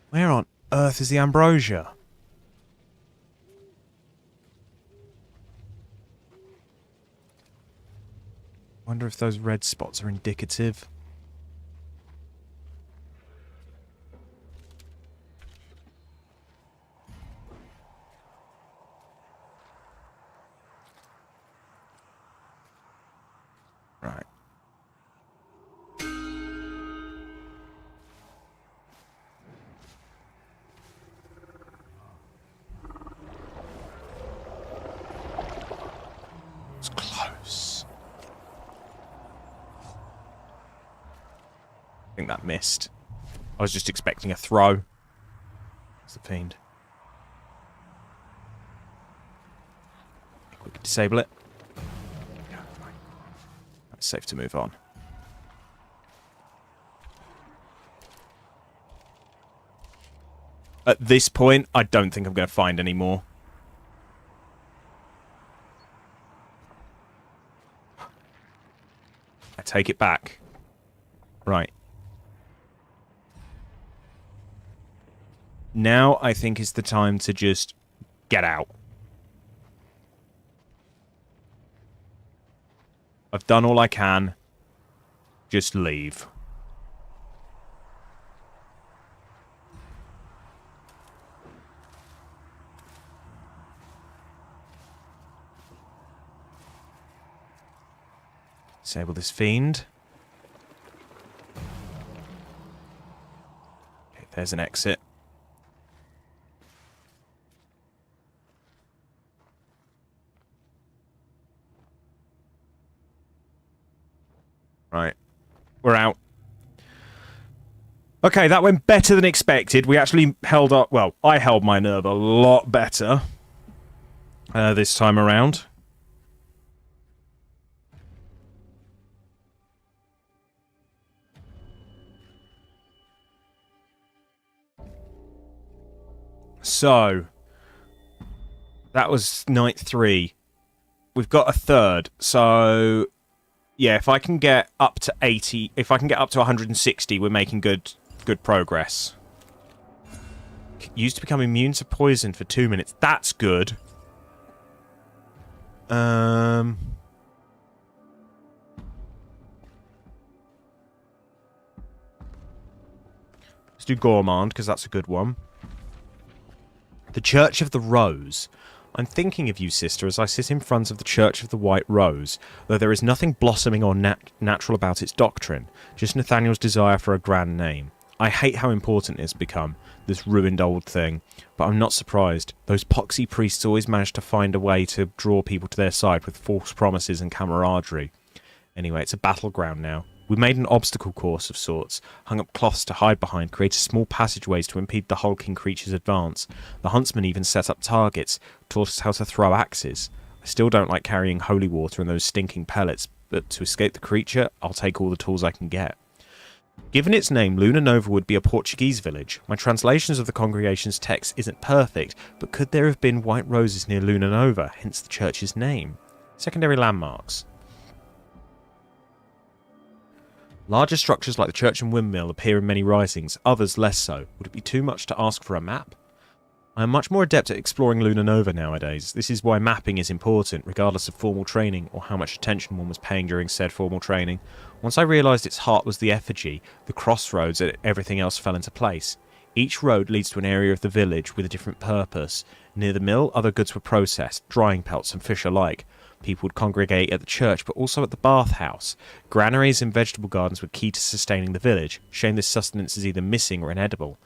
Where on earth is the ambrosia? Wonder if those red spots are indicative. Right. It's close. I think that missed. I was just expecting a throw. It's the Fiend. I think we can disable it. It's safe to move on. At this point, I don't think I'm going to find any more. I take it back. Right. Now I think is the time to just get out. I've done all I can. Just leave. Disable this fiend. Okay, there's an exit. Right. We're out. Okay, that went better than expected. We actually held up... Well, I held my nerve a lot better this time around. So, that was night 3. We've got a third. So, yeah, if I can get up to 80... If I can get up to 160, we're making good progress. Used to become immune to poison for 2 minutes. That's good. Let's do Gourmand, because that's a good one. The Church of the Rose. I'm thinking of you, sister, as I sit in front of the Church of the White Rose, though there is nothing blossoming or natural about its doctrine, just Nathaniel's desire for a grand name. I hate how important it's become, this ruined old thing, but I'm not surprised. Those poxy priests always manage to find a way to draw people to their side with false promises and camaraderie. Anyway, it's a battleground now. We made an obstacle course of sorts, hung up cloths to hide behind, created small passageways to impede the hulking creature's advance. The huntsman even set up targets, taught us how to throw axes. I still don't like carrying holy water and those stinking pellets, but to escape the creature, I'll take all the tools I can get. Given its name, Luna Nova would be a Portuguese village. My translations of the congregation's text isn't perfect, but could there have been white roses near Luna Nova, hence the church's name? Secondary landmarks. Larger structures like the church and windmill appear in many risings, others less so. Would it be too much to ask for a map? I am much more adept at exploring Luna Nova nowadays. This is why mapping is important, regardless of formal training or how much attention one was paying during said formal training. Once I realised its heart was the effigy, the crossroads and everything else fell into place. Each road leads to an area of the village with a different purpose. Near the mill, other goods were processed, drying pelts and fish alike. People would congregate at the church, but also at the bathhouse. Granaries and vegetable gardens were key to sustaining the village. Shame this sustenance is either missing or inedible.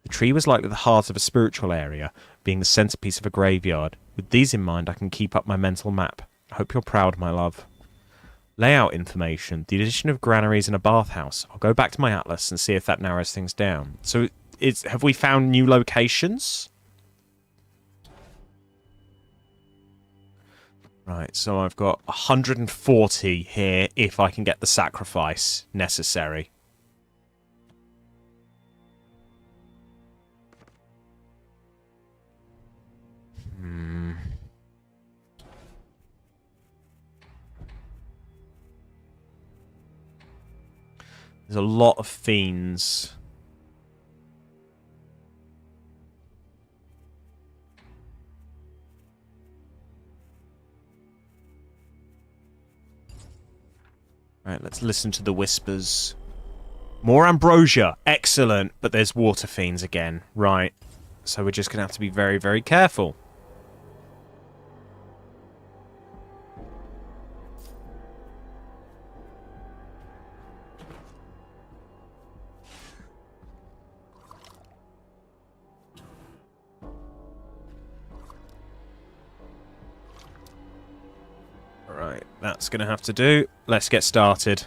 The tree was like the heart of a spiritual area, being the centrepiece of a graveyard. With these in mind, I can keep up my mental map. I hope you're proud, my love. Layout information. The addition of granaries and a bathhouse. I'll go back to my atlas and see if that narrows things down. So, have we found new locations? Right, so I've got 140 here if I can get the sacrifice necessary. There's a lot of fiends. Right, let's listen to the whispers. More ambrosia. Excellent. But there's water fiends again. Right. So we're just going to have to be very, very careful. Right, that's going to have to do. Let's get started.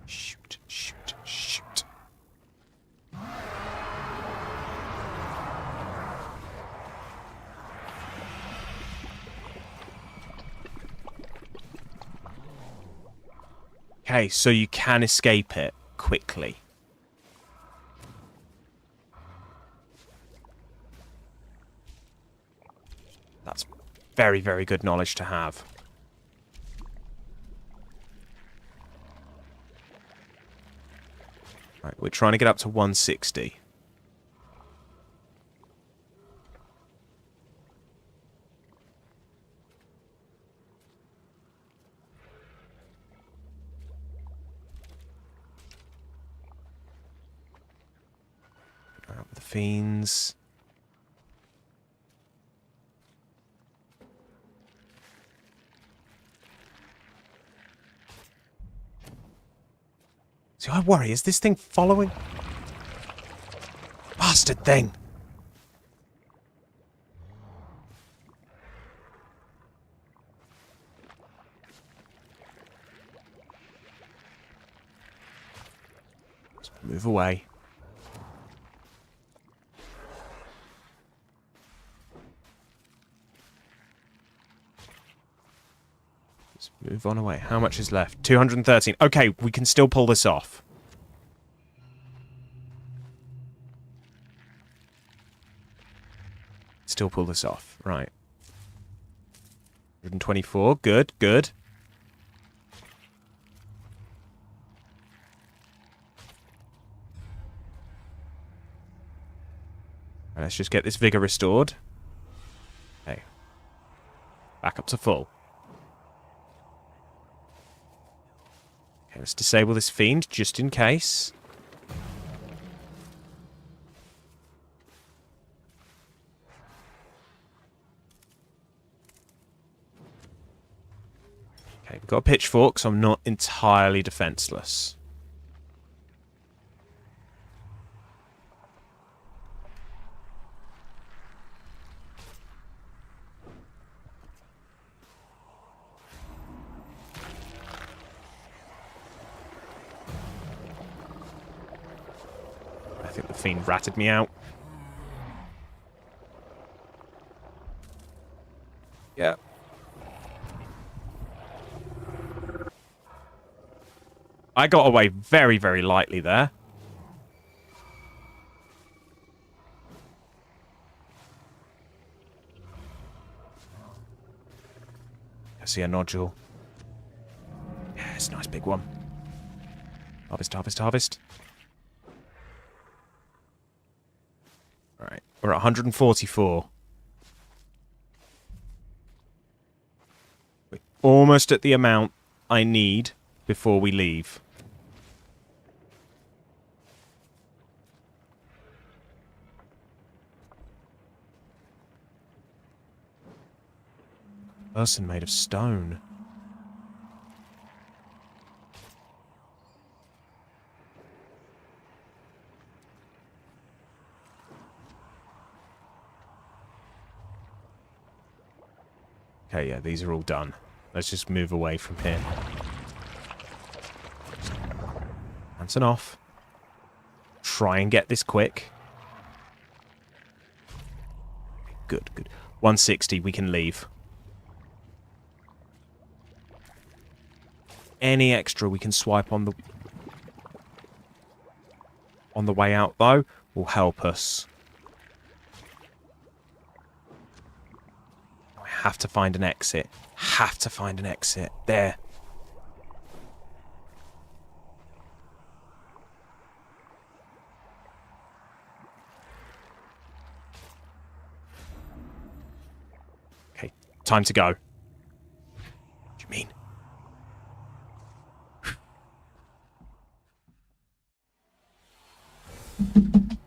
Shoot, shoot, shoot. Okay, so you can escape it quickly. That's very, very good knowledge to have. Right, we're trying to get up to 160. fiends. See, I worry, is this thing following? Bastard thing! Let's move away. Let's move on away. How much is left? 213. Okay, we can still pull this off. Still pull this off. Right. 124. Good, good. Right, let's just get this vigor restored. Okay. Back up to full. Okay, let's disable this fiend just in case. Okay, we've got a pitchfork, so I'm not entirely defenseless. I think the fiend ratted me out. Yeah. I got away very, very lightly there. I see a nodule. Yeah, it's a nice big one. Harvest, harvest, harvest. Alright, we're at 144. We're almost at the amount I need before we leave. Person made of stone. Okay, yeah, these are all done. Let's just move away from here. Hanson off. Try and get this quick. Good, good. 160, we can leave. Any extra we can swipe on the way out, though, will help us. I have to find an exit. Have to find an exit. There. Okay, time to go. What do you mean?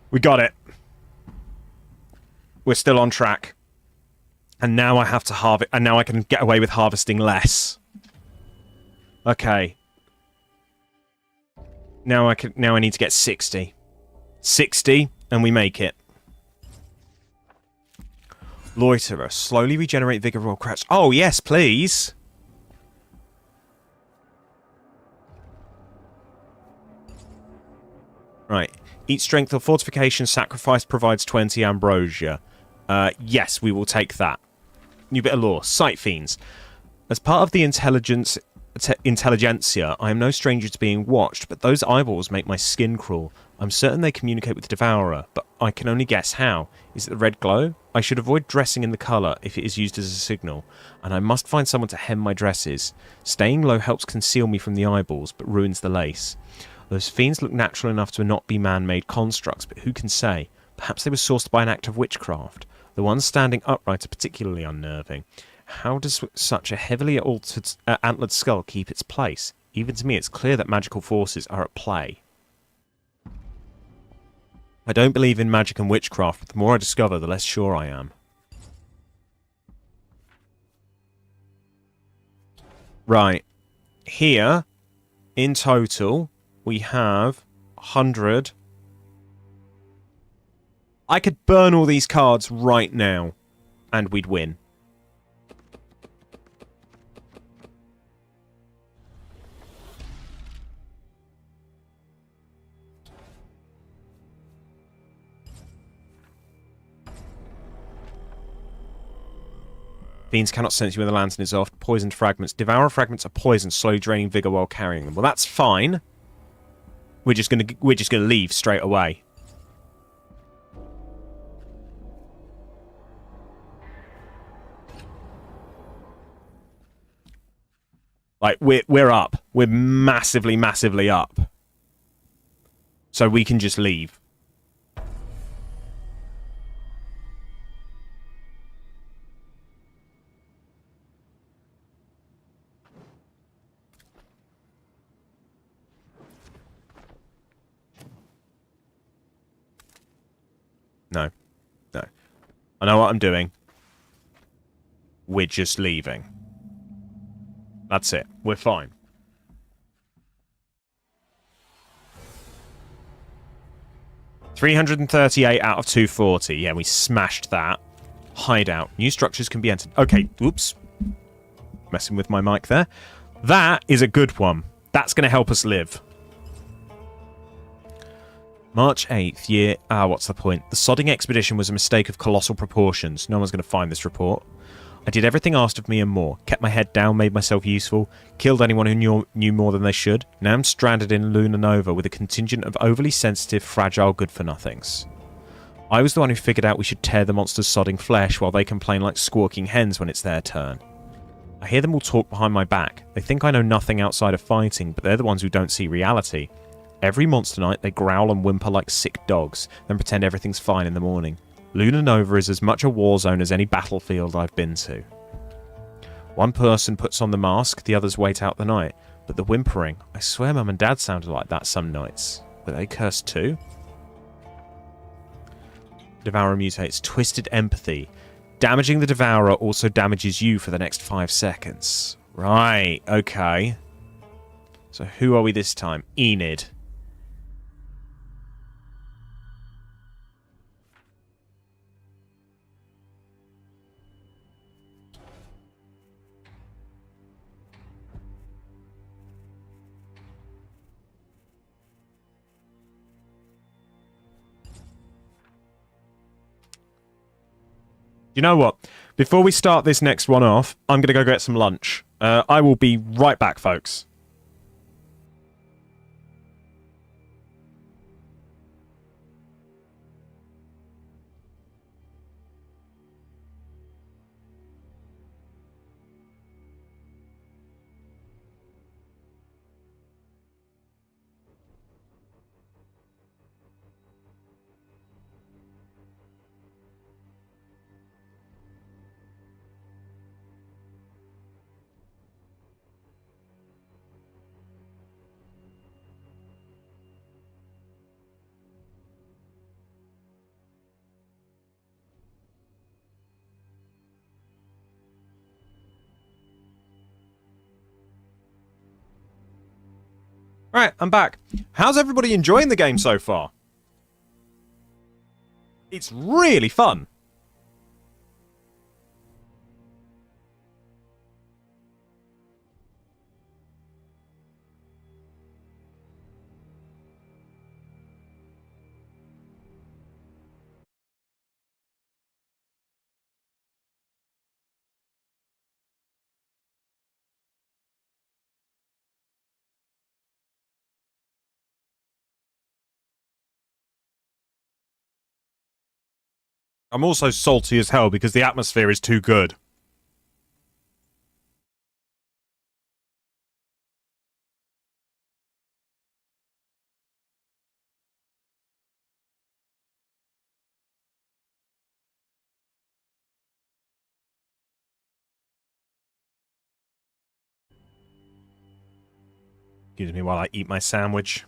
We got it. We're still on track. And now I have to harvest, and now I can get away with harvesting less. Okay. Now I need to get 60. 60, and we make it. Loiterer. Slowly regenerate vigor roll crouch. Oh, yes, please. Right. Eat strength or fortification sacrifice provides 20 ambrosia. Yes, we will take that. New bit of lore. Sight fiends. As part of the intelligentsia, I am no stranger to being watched, but those eyeballs make my skin crawl. I'm certain they communicate with the Devourer, but I can only guess how. Is it the red glow? I should avoid dressing in the colour if it is used as a signal, and I must find someone to hem my dresses. Staying low helps conceal me from the eyeballs, but ruins the lace. Those fiends look natural enough to not be man-made constructs, but who can say? Perhaps they were sourced by an act of witchcraft. The ones standing upright are particularly unnerving. How does such a heavily altered antlered skull keep its place? Even to me, it's clear that magical forces are at play. I don't believe in magic and witchcraft, but the more I discover, the less sure I am. Right. Here, in total, we have 100. I could burn all these cards right now, and we'd win. Fiends cannot sense you when the lantern is off. Poisoned fragments. Devourer fragments are poisoned, slowly draining vigor while carrying them. Well, that's fine. We're just gonna leave straight away. Like we're up. We're massively, massively up. So we can just leave. No. No. I know what I'm doing. We're just leaving. That's it. We're fine. $338 out of 240. Yeah, we smashed that. Hideout. New structures can be entered. Okay, oops. Messing with my mic there. That is a good one. That's going to help us live. March 8th, year... what's the point? The sodding expedition was a mistake of colossal proportions. No one's going to find this report. I did everything asked of me and more. Kept my head down, made myself useful. Killed anyone who knew more than they should. Now I'm stranded in Lunar Nova with a contingent of overly sensitive, fragile good-for-nothings. I was the one who figured out we should tear the monster's sodding flesh while they complain like squawking hens when it's their turn. I hear them all talk behind my back. They think I know nothing outside of fighting, but they're the ones who don't see reality. Every monster night, they growl and whimper like sick dogs, then pretend everything's fine in the morning. Lunar Nova is as much a war zone as any battlefield I've been to. One person puts on the mask, the others wait out the night. But the whimpering, I swear Mum and Dad sounded like that some nights. Were they cursed too? Devourer mutates. Twisted empathy. Damaging the Devourer also damages you for the next 5 seconds. Right, okay. So who are we this time? Enid. You know what? Before we start this next one off, I'm going to go get some lunch. I will be right back, folks. Right, I'm back. How's everybody enjoying the game so far? It's really fun. I'm also salty as hell because the atmosphere is too good. Excuse me while I eat my sandwich.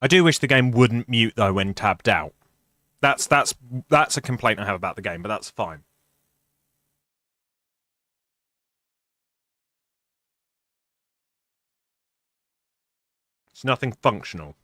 I do wish the game wouldn't mute though when tabbed out. That's a complaint I have about the game, but that's fine. It's nothing functional.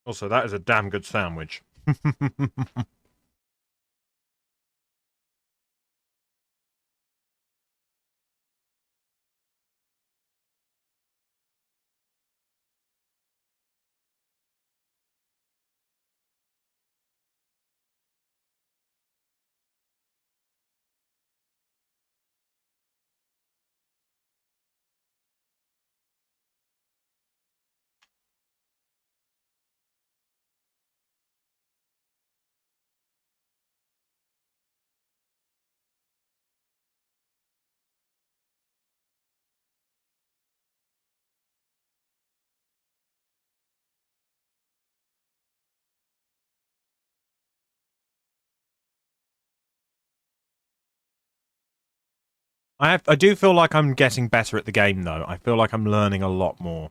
Also, that is a damn good sandwich. I do feel like I'm getting better at the game though. I feel like I'm learning a lot more.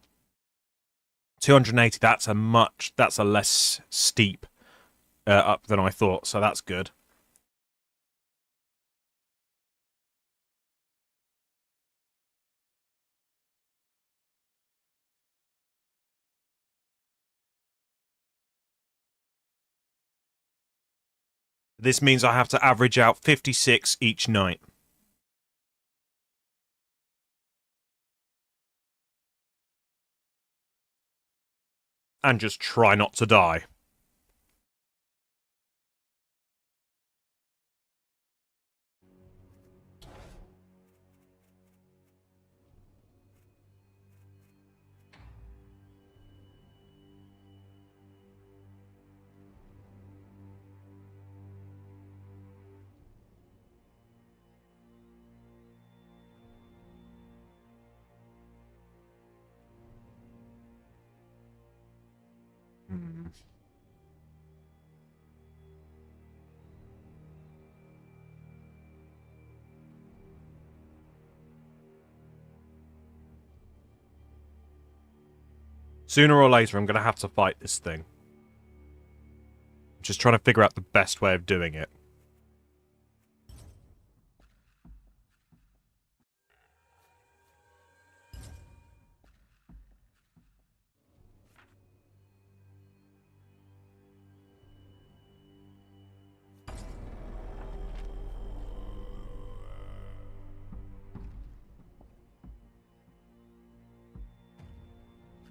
280, that's a less steep up than I thought, so that's good. This means I have to average out 56 each night. And just try not to die. Sooner or later, I'm going to have to fight this thing. I'm just trying to figure out the best way of doing it.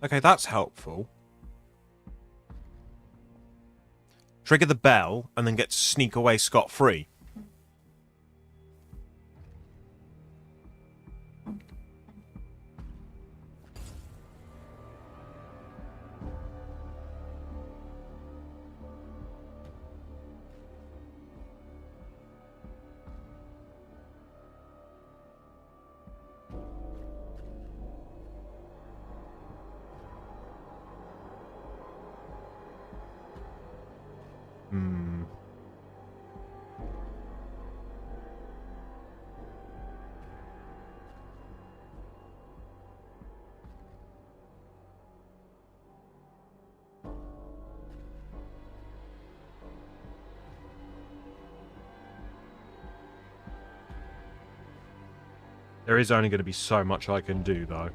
Okay, that's helpful. Trigger the bell and then get to sneak away scot-free. There is only going to be so much I can do, though.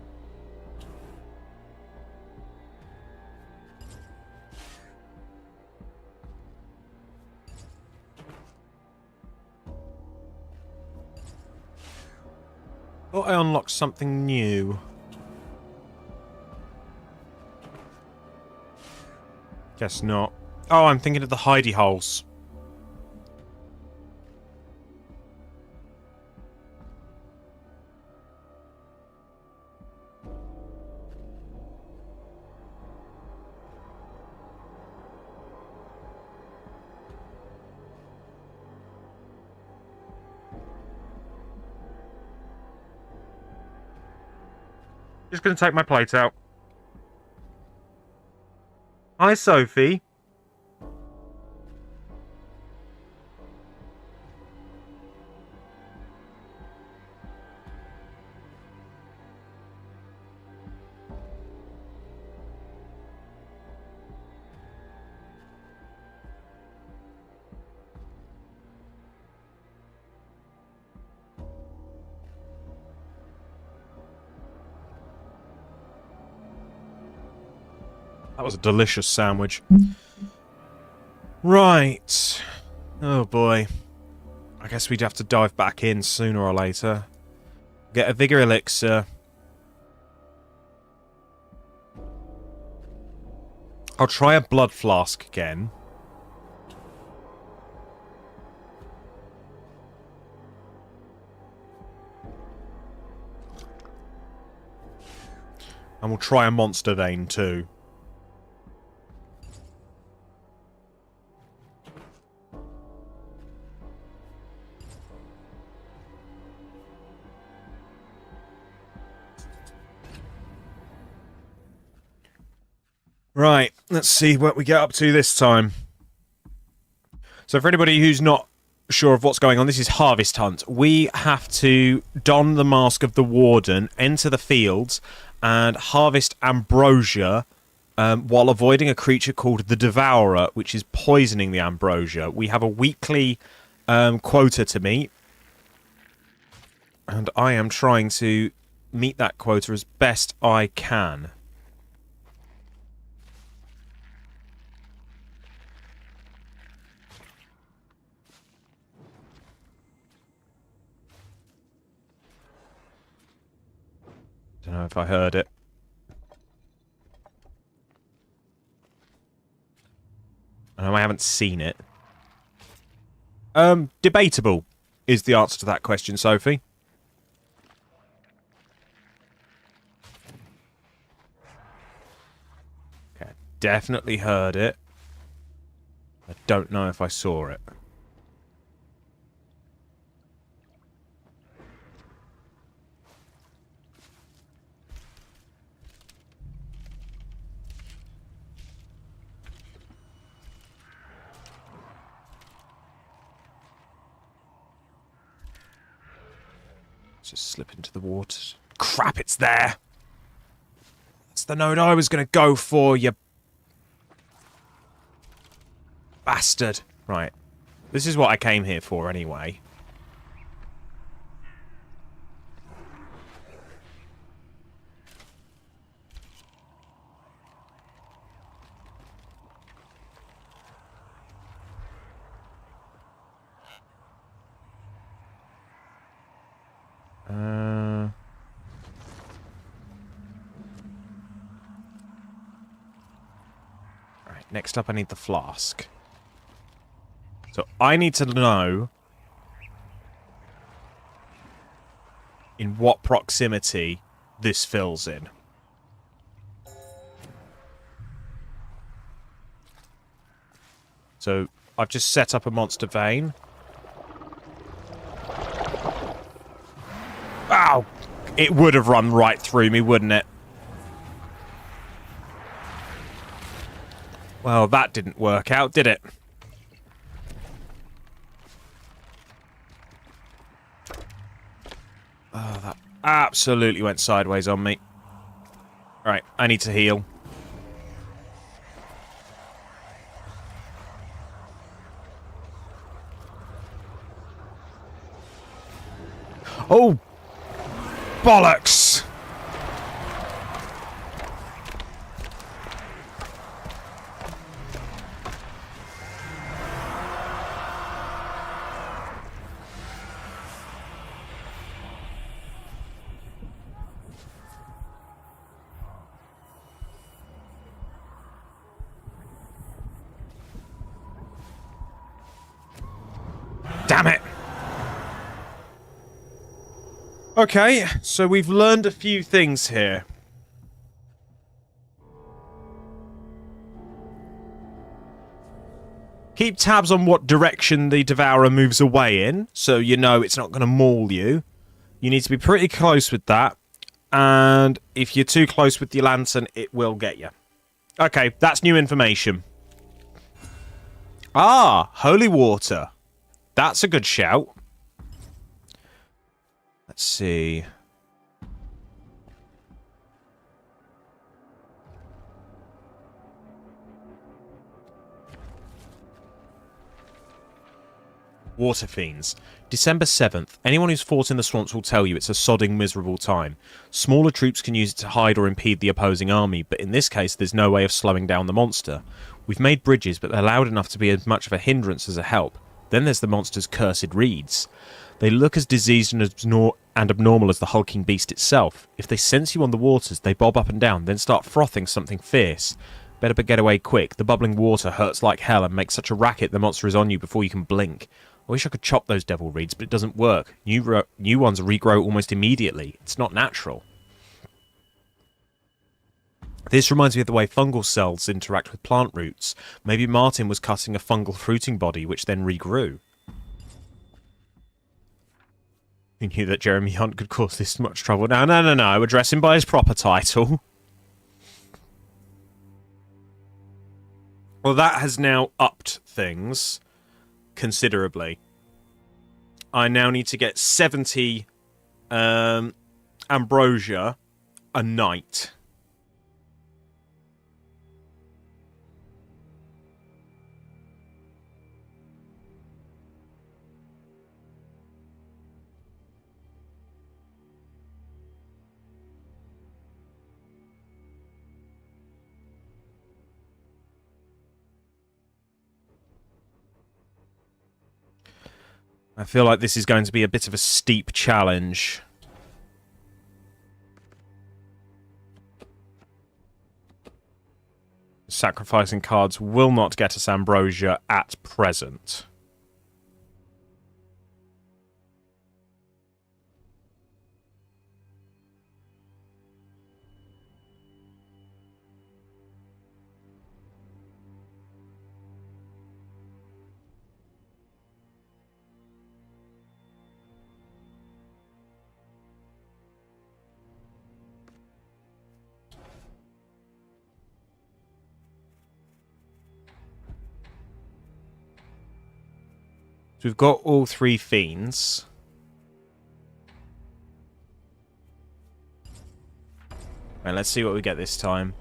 Thought I unlocked something new. Guess not. Oh, I'm thinking of the hidey holes. Just going to take my plate out. Hi, Sophie. That was a delicious sandwich. Right. Oh boy. I guess we'd have to dive back in sooner or later. Get a vigor elixir. I'll try a blood flask again. And we'll try a monster vein too. Right, let's see what we get up to this time. So for anybody who's not sure of what's going on, this is Harvest Hunt. We have to don the mask of the Warden, enter the fields, and harvest ambrosia while avoiding a creature called the Devourer, which is poisoning the ambrosia. We have a weekly quota to meet, and I am trying to meet that quota as best I can. Don't know if I heard it. I know I haven't seen it. Debatable is the answer to that question, Sophie. Okay, definitely heard it. I don't know if I saw it. Just slip into the water. Crap, it's there! That's the node I was going to go for, you bastard. Right. This is what I came here for anyway. Right, next up I need the flask. So I need to know in what proximity this fills in. So I've just set up a monster vein. Ow! It would have run right through me, wouldn't it? Well, that didn't work out, did it? Oh, that absolutely went sideways on me. Right, I need to heal. Oh! Bollocks! Damn it! Okay, so we've learned a few things here. Keep tabs on what direction the Devourer moves away in, so you know it's not going to maul you. You need to be pretty close with that. And if you're too close with your lantern, it will get you. Okay, that's new information. Ah, holy water. That's a good shout. Let's see. Water Fiends. December 7th. Anyone who's fought in the swamps will tell you it's a sodding miserable time. Smaller troops can use it to hide or impede the opposing army, but in this case there's no way of slowing down the monster. We've made bridges, but they're loud enough to be as much of a hindrance as a help. Then there's the monster's cursed reeds. They look as diseased and abnormal as the hulking beast itself. If they sense you on the waters, they bob up and down, then start frothing something fierce. Better get away quick. The bubbling water hurts like hell and makes such a racket the monster is on you before you can blink. I wish I could chop those devil reeds, but it doesn't work. New ones regrow almost immediately. It's not natural. This reminds me of the way fungal cells interact with plant roots. Maybe Martin was cutting a fungal fruiting body, which then regrew. Who knew that Jeremy Hunt could cause this much trouble? No. Address him by his proper title. Well, that has now upped things considerably. I now need to get 70 ambrosia a night. I feel like this is going to be a bit of a steep challenge. Sacrificing cards will not get us ambrosia at present. So we've got all three fiends. Right, let's see what we get this time.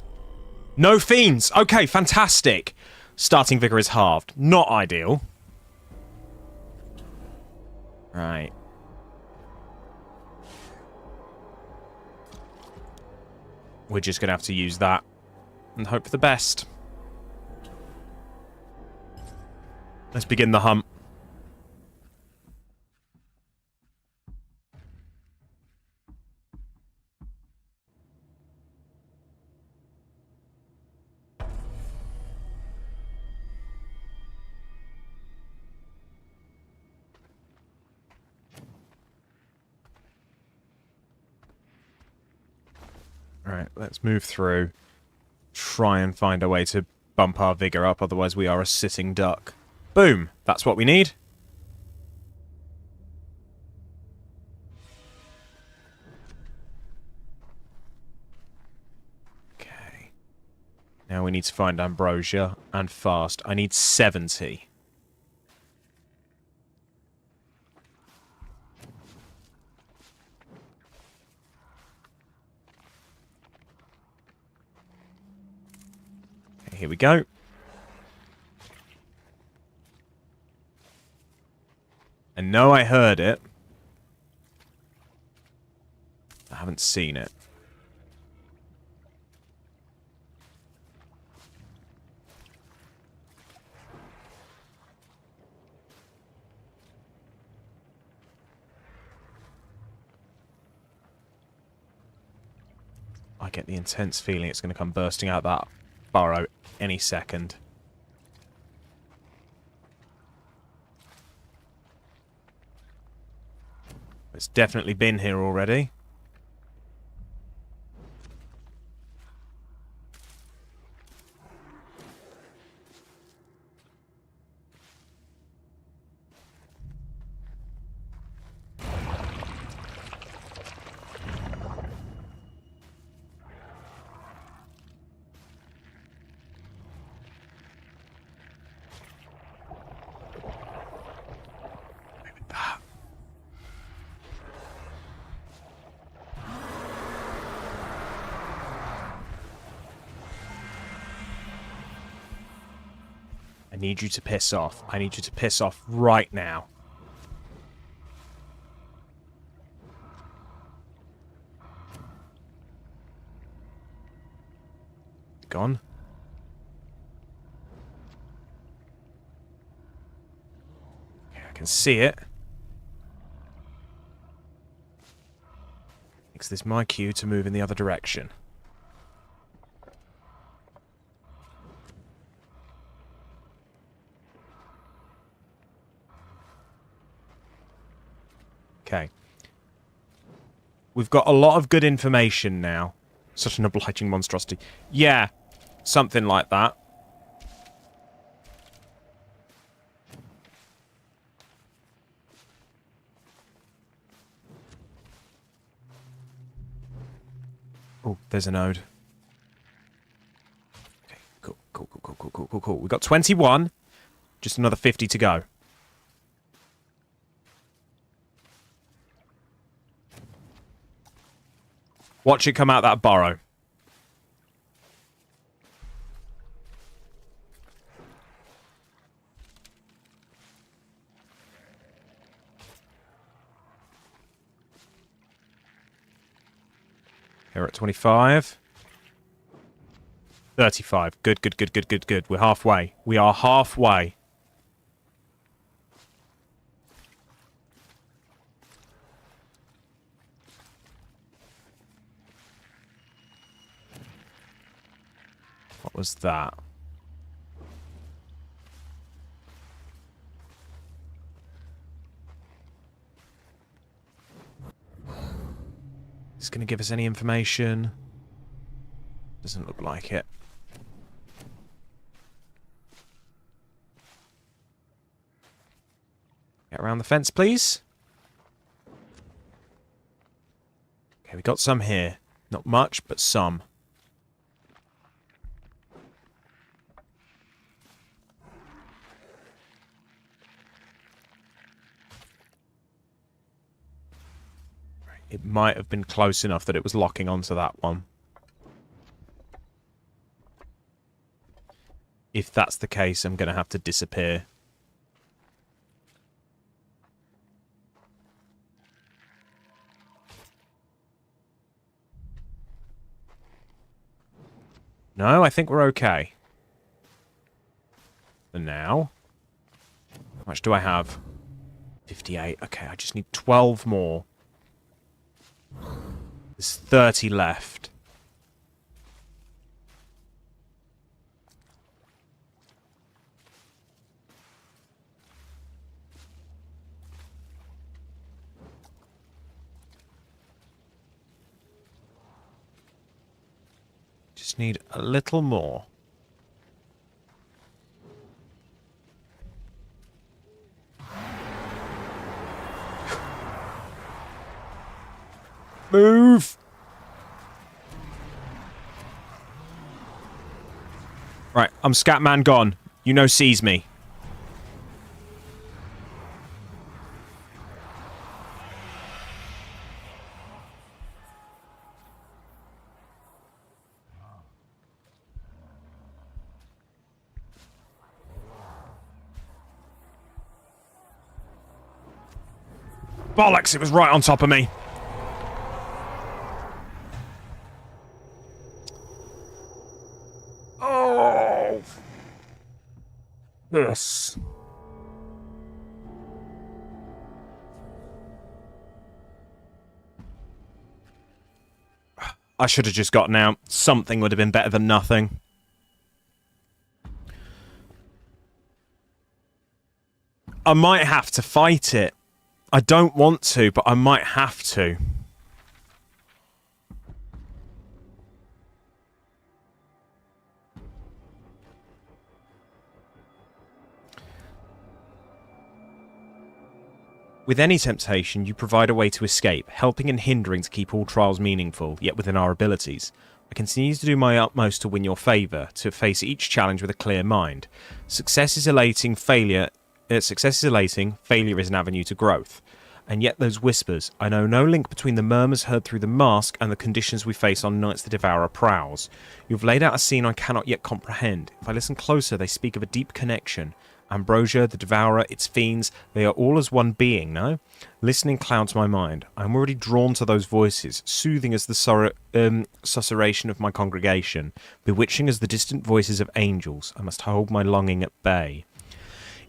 No fiends! Okay, fantastic! Starting vigor is halved. Not ideal. Right. We're just going to have to use that and hope for the best. Let's begin the hunt. Alright, let's move through. Try and find a way to bump our vigor up, otherwise we are a sitting duck. Boom! That's what we need. Okay. Now we need to find ambrosia, and fast. I need 70. Here we go. And no, I heard it. I haven't seen it. I get the intense feeling it's going to come bursting out that burrow any second. It's definitely been here already. I need you to piss off. I need you to piss off right now. Gone. Okay, I can see it. Makes this my cue to move in the other direction. Okay. We've got a lot of good information now. Such an obliging monstrosity. Yeah, something like that. Oh, there's a node. Okay, cool, cool, cool, cool, cool, cool, cool, cool. We've got 21. Just another 50 to go. Watch it come out that burrow. Here at 25. 35. Good, good, good, good, good, good. We're halfway. We are halfway. What was that? Is this going to give us any information? Doesn't look like it. Get around the fence, please. Okay, we got some here. Not much, but some. It might have been close enough that it was locking onto that one. If that's the case, I'm going to have to disappear. No, I think we're okay. For now. How much do I have? 58. Okay, I just need 12 more. There's 30 left. Just need a little more. Move! Right, I'm Scatman gone. You know sees me. Bollocks, it was right on top of me. Oh. Yes. I should have just gotten out. Something would have been better than nothing. I might have to fight it. I don't want to, but I might have to. With any temptation, you provide a way to escape, helping and hindering to keep all trials meaningful, yet within our abilities. I continue to do my utmost to win your favour, to face each challenge with a clear mind. Success is elating, failure is an avenue to growth. And yet those whispers, I know no link between the murmurs heard through the mask and the conditions we face on nights the Devourer prowls. You've laid out a scene I cannot yet comprehend. If I listen closer, they speak of a deep connection. Ambrosia, the Devourer, its fiends, they are all as one being, no? Listening clouds my mind. I am already drawn to those voices, soothing as the susurration of my congregation, bewitching as the distant voices of angels. I must hold my longing at bay.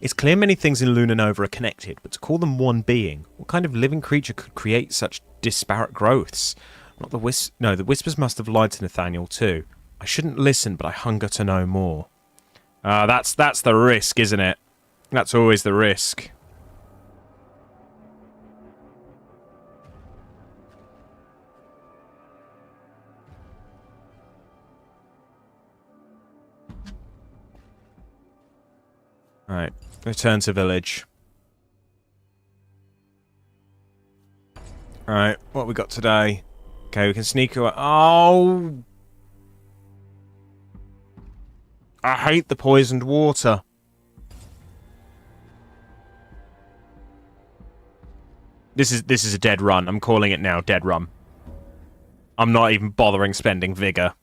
It's clear many things in Luna Nova are connected, but to call them one being, what kind of living creature could create such disparate growths? Not the No, the whispers must have lied to Nathaniel too. I shouldn't listen, but I hunger to know more. That's the risk, isn't it? That's always the risk. Right, return to village. Alright, what we got today? Okay, we can sneak away. Oh! I hate the poisoned water. This is a dead run. I'm calling it now, dead run. I'm not even bothering spending vigor.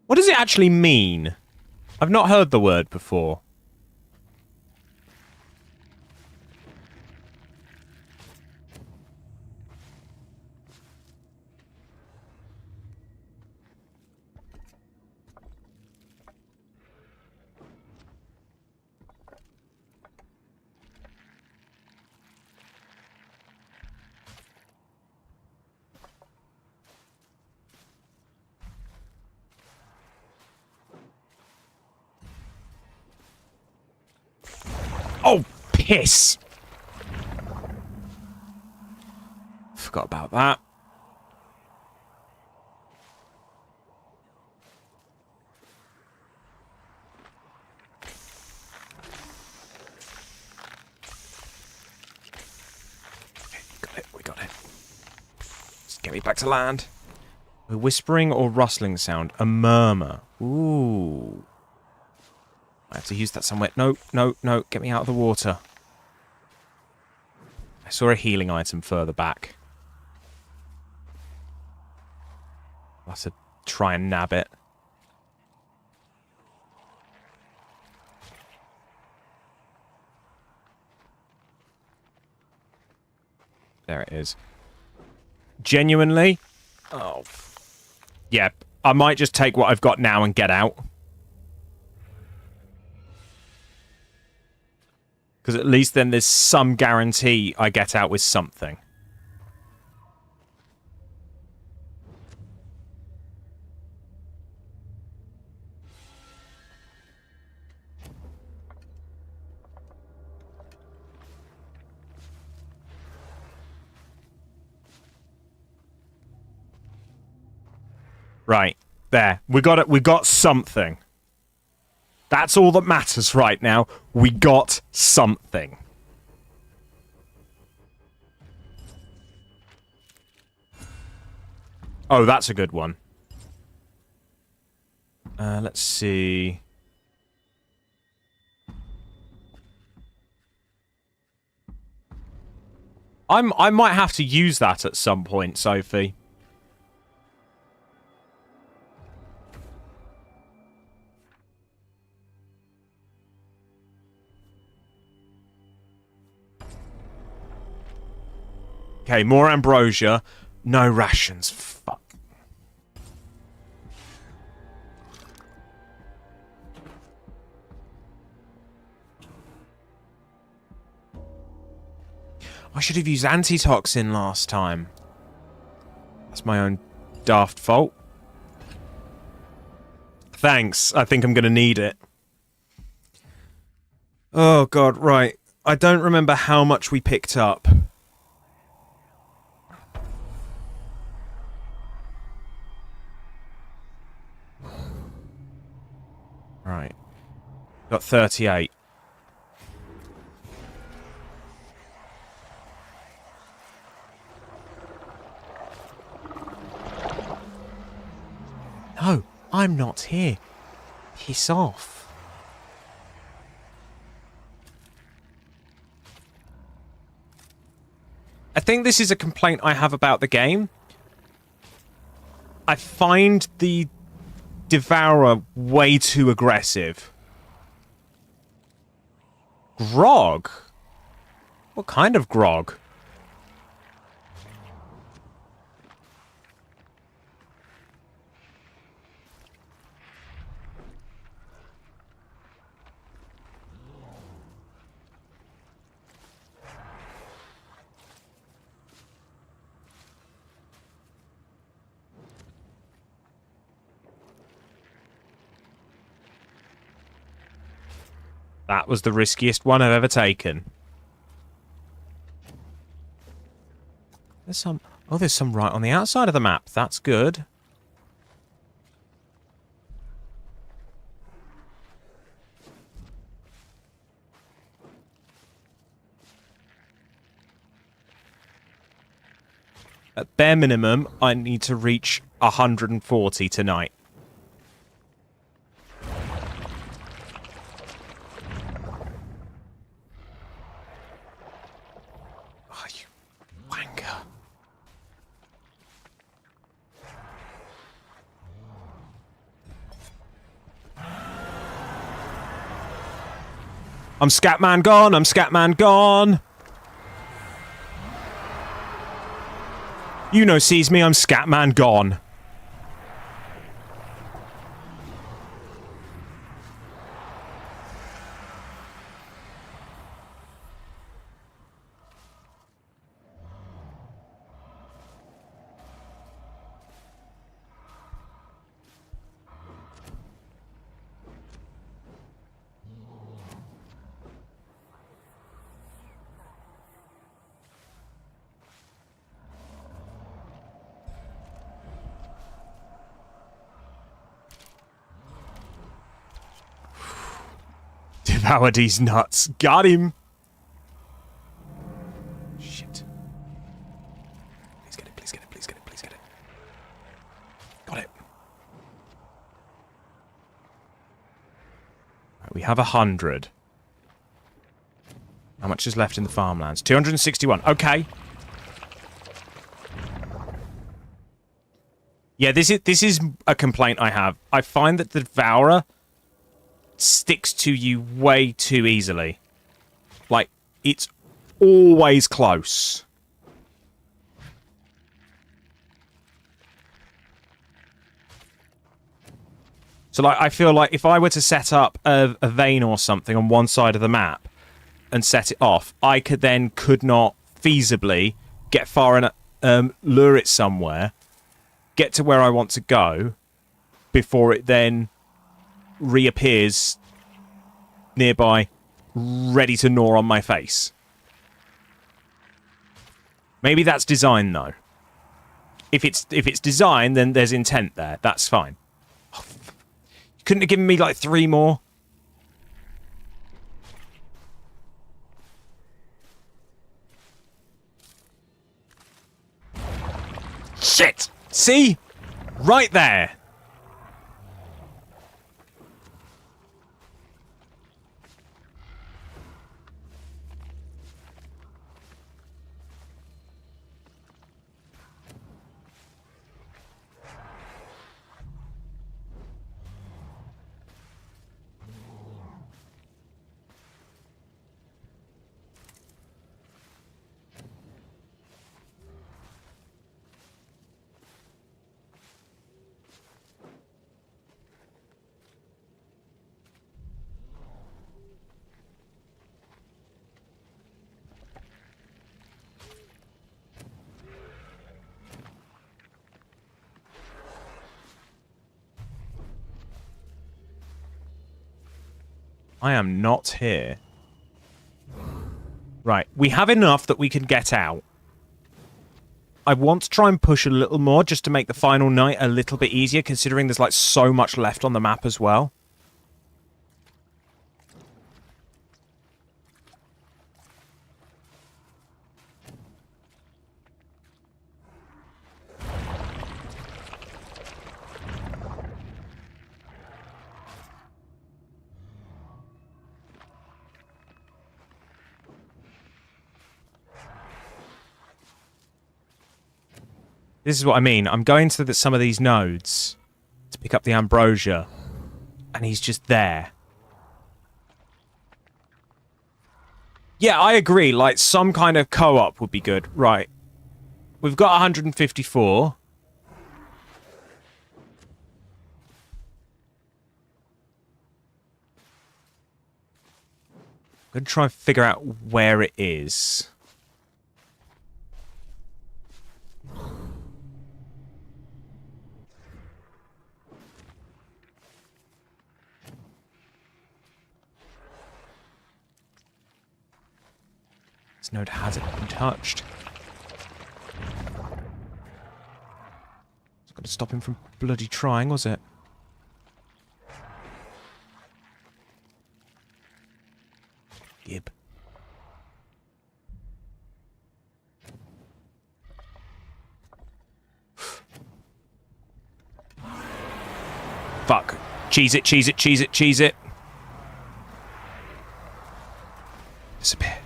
What does it actually mean? I've not heard the word before. Oh, piss! Forgot about that. Okay, we got it. Just get me back to land. A whispering or rustling sound. A murmur. Ooh. I have to use that somewhere. No, no, no. Get me out of the water. I saw a healing item further back. I'll have to try and nab it. There it is. Genuinely? Oh. Yeah, I might just take what I've got now and get out. Because at least then there's some guarantee I get out with something. Right. There. We got it. We got something. That's all that matters right now. We got something. Oh, that's a good one. Let's see. I might have to use that at some point, Sophie. Okay, more ambrosia. No rations. Fuck. I should have used antitoxin last time. That's my own daft fault. Thanks. I think I'm going to need it. Oh, God, right. I don't remember how much we picked up. Right. Got 38. No, I'm not here. Piss off. I think this is a complaint I have about the game. I find the Devourer way too aggressive. Grog? What kind of grog? That was the riskiest one I've ever taken. There's some... Oh, there's some right on the outside of the map. That's good. At bare minimum, I need to reach 140 tonight. Oh, you wanker. I'm Scatman gone, I'm Scatman gone. You know sees me, I'm Scatman gone. Devoured these nuts. Got him. Shit. Please get it, please get it, please get it, please get it. Got it. Right, we have 100. How much is left in the farmlands? 261. Okay. Yeah, this is a complaint I have. I find that the Devourer sticks to you way too easily. Like, it's always close. So, like, I feel like if I were to set up a vein or something on one side of the map and set it off, I could not feasibly get far and lure it somewhere, get to where I want to go, before it then reappears nearby, ready to gnaw on my face. Maybe that's design, though. If it's design, then there's intent there. That's fine. Oh, you couldn't have given me like 3 more. Shit! See? Right there. I am not here. Right, we have enough that we can get out. I want to try and push a little more just to make the final night a little bit easier, considering there's like so much left on the map as well. This is what I mean. I'm going to some of these nodes to pick up the ambrosia, and he's just there. Yeah, I agree. Like, some kind of co-op would be good. Right. We've got 154. I'm going to try and figure out where it is. This node hasn't been touched. It's got to stop him from bloody trying, was it? Gib. Fuck. Cheese it, cheese it, cheese it, cheese it. Disappear.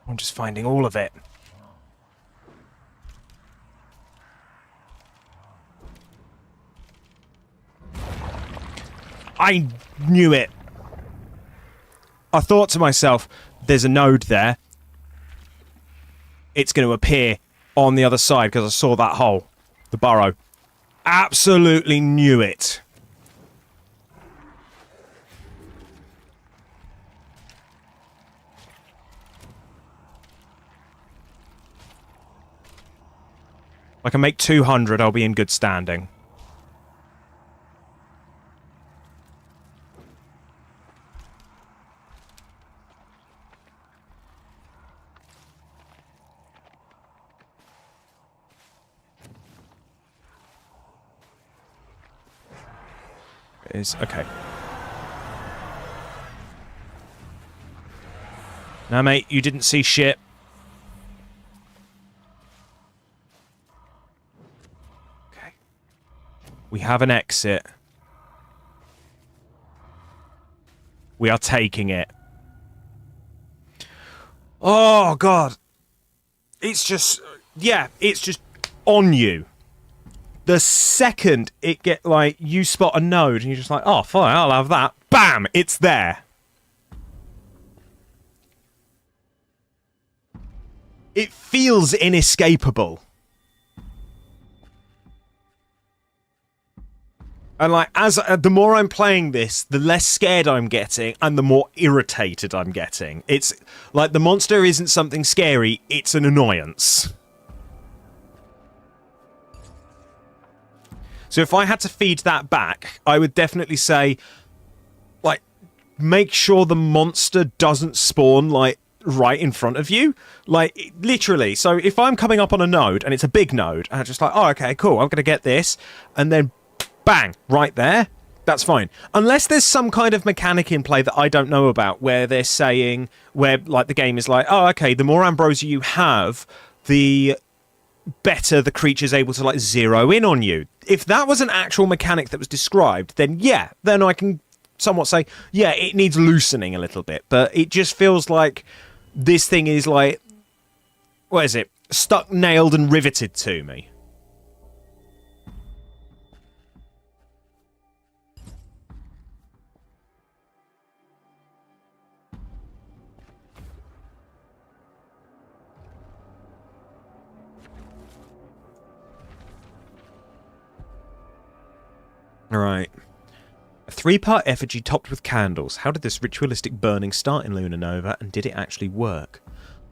I'm just finding all of it. I knew it. I thought to myself, there's a node there. It's going to appear on the other side because I saw that hole. The burrow. Absolutely knew it. If I can make 200, I'll be in good standing. It is okay. Now, mate, you didn't see shit. We have an exit. We are taking it. Oh, God. It's just... Yeah, it's just on you. The second it get, like, you spot a node and you're just like, oh, fine, I'll have that. Bam! It's there. It feels inescapable. And, like, as the more I'm playing this, the less scared I'm getting, and the more irritated I'm getting. It's like the monster isn't something scary; it's an annoyance. So if I had to feed that back, I would definitely say, like, make sure the monster doesn't spawn, like, right in front of you. Like, literally. So if I'm coming up on a node, and it's a big node, and I'm just like, oh, okay, cool, I'm going to get this, and then bang, right there, that's fine. Unless there's some kind of mechanic in play that I don't know about, where they're saying, where, like, the game is like, oh, okay, the more ambrosia you have, the better the creature's able to, like, zero in on you. If that was an actual mechanic that was described, then yeah, then I can somewhat say, yeah, it needs loosening a little bit. But it just feels like this thing is, like, what is it? Stuck, nailed, and riveted to me. Alright. A 3-part effigy topped with candles. How did this ritualistic burning start in Lunar Nova, and did it actually work?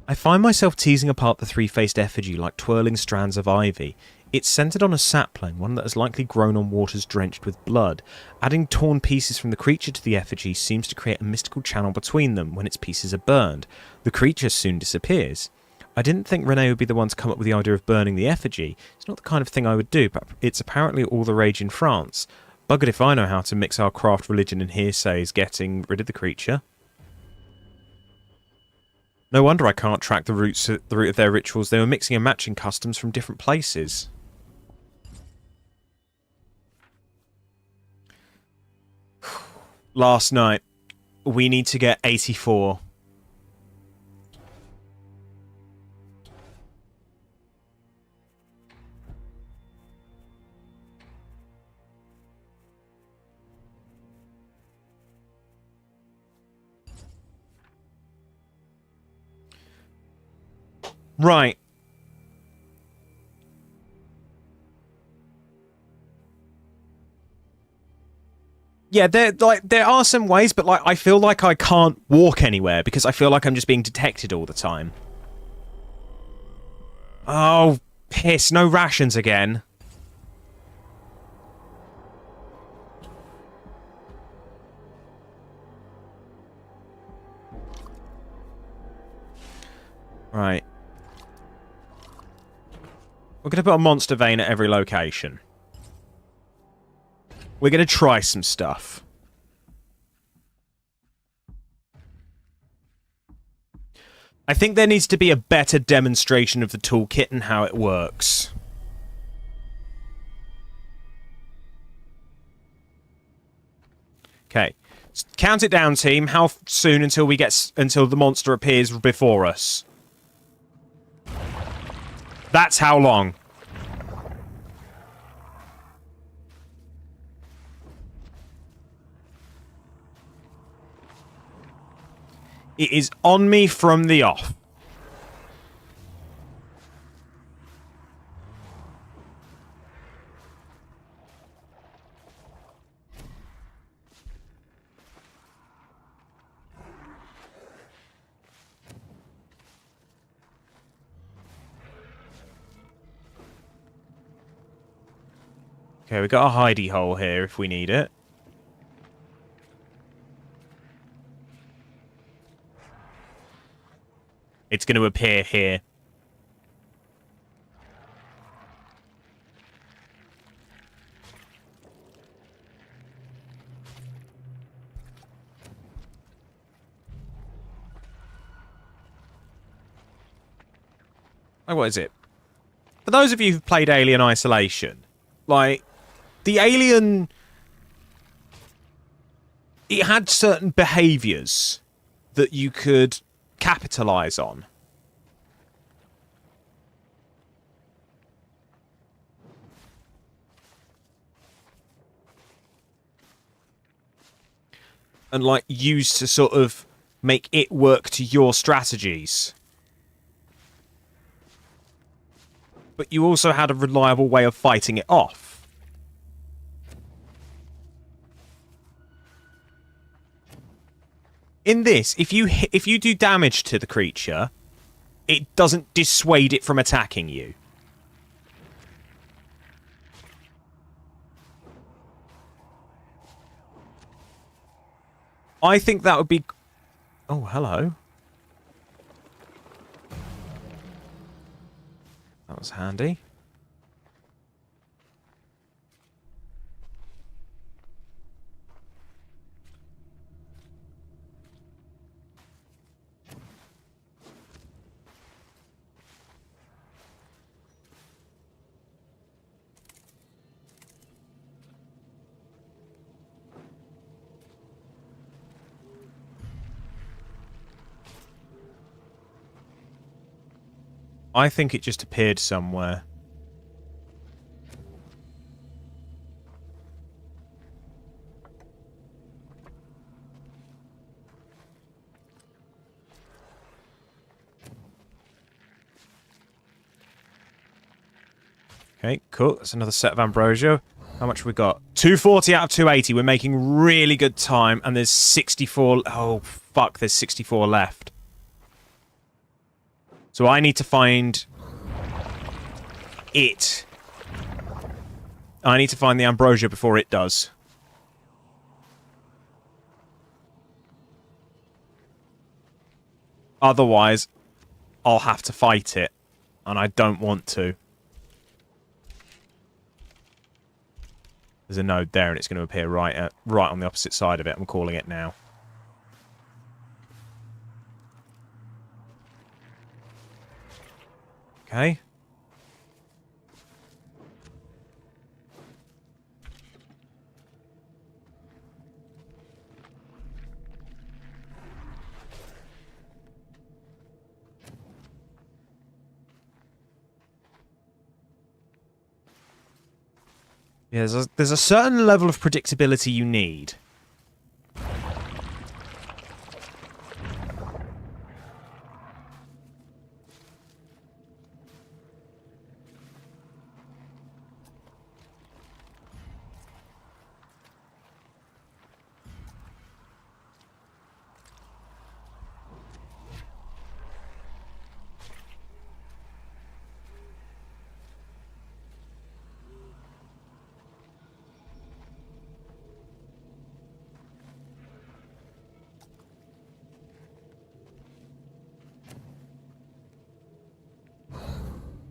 I find myself teasing apart the 3-faced effigy like twirling strands of ivy. It's centered on a sapling, one that has likely grown on waters drenched with blood. Adding torn pieces from the creature to the effigy seems to create a mystical channel between them when its pieces are burned. The creature soon disappears. I didn't think Renee would be the one to come up with the idea of burning the effigy. It's not the kind of thing I would do, but it's apparently all the rage in France. Buggered if I know how to mix our craft, religion and hearsays getting rid of the creature. No wonder I can't track the root of their rituals. They were mixing and matching customs from different places. Last night, we need to get 84. Right. Yeah, there are some ways, but like I feel like I can't walk anywhere because I feel like I'm just being detected all the time. Oh, piss, no rations again. Right. We're going to put a monster vein at every location. We're going to try some stuff. I think there needs to be a better demonstration of the toolkit and how it works. Okay. Count it down, team. How soon until the monster appears before us? That's how long. It is on me from the off. Okay, we got a hidey hole here if we need it. It's going to appear here. Oh, what is it? For those of you who've played Alien Isolation, like, the alien... It had certain behaviours that you could capitalise on. And, like, use to sort of make it work to your strategies. But you also had a reliable way of fighting it off. In this, if you do damage to the creature, it doesn't dissuade it from attacking you. I think that would be... Oh, hello. That was handy. I think it just appeared somewhere. Okay, cool. That's another set of ambrosia. How much have we got? 240 out of 280. We're making really good time. And there's 64... Oh, fuck. There's 64 left. So I need to find... it. I need to find the ambrosia before it does. Otherwise, I'll have to fight it. And I don't want to. There's a node there, and it's going to appear right on the opposite side of it. I'm calling it now. Okay. Yeah, there's a certain level of predictability you need.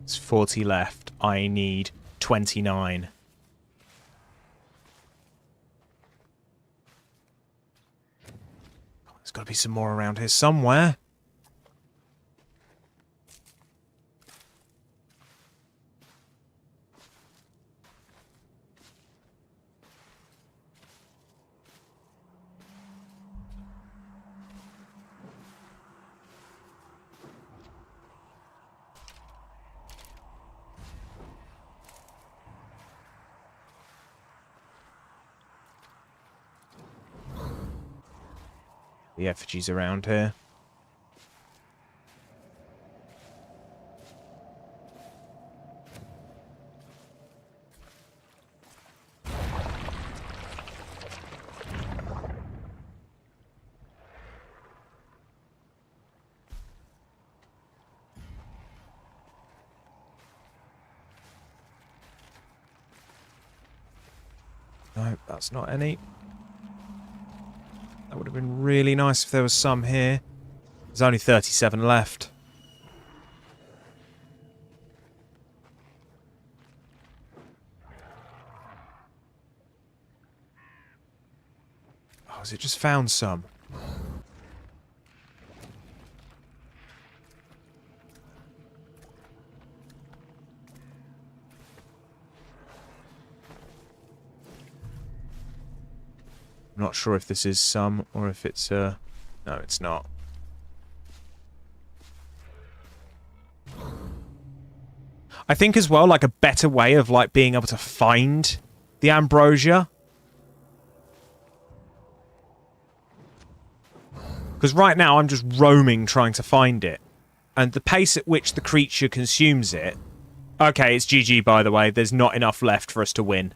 There's 40 left. I need 29. There's got to be some more around here somewhere. The effigies around here. No, that's not any. That would have been really nice if there was some here. There's only 37 left. Oh, has it just found some? I'm not sure if this is some or if it's no, it's not. I think as well, like a better way of like being able to find the ambrosia. Because right now I'm just roaming trying to find it. And the pace at which the creature consumes it... Okay, it's GG by the way. There's not enough left for us to win.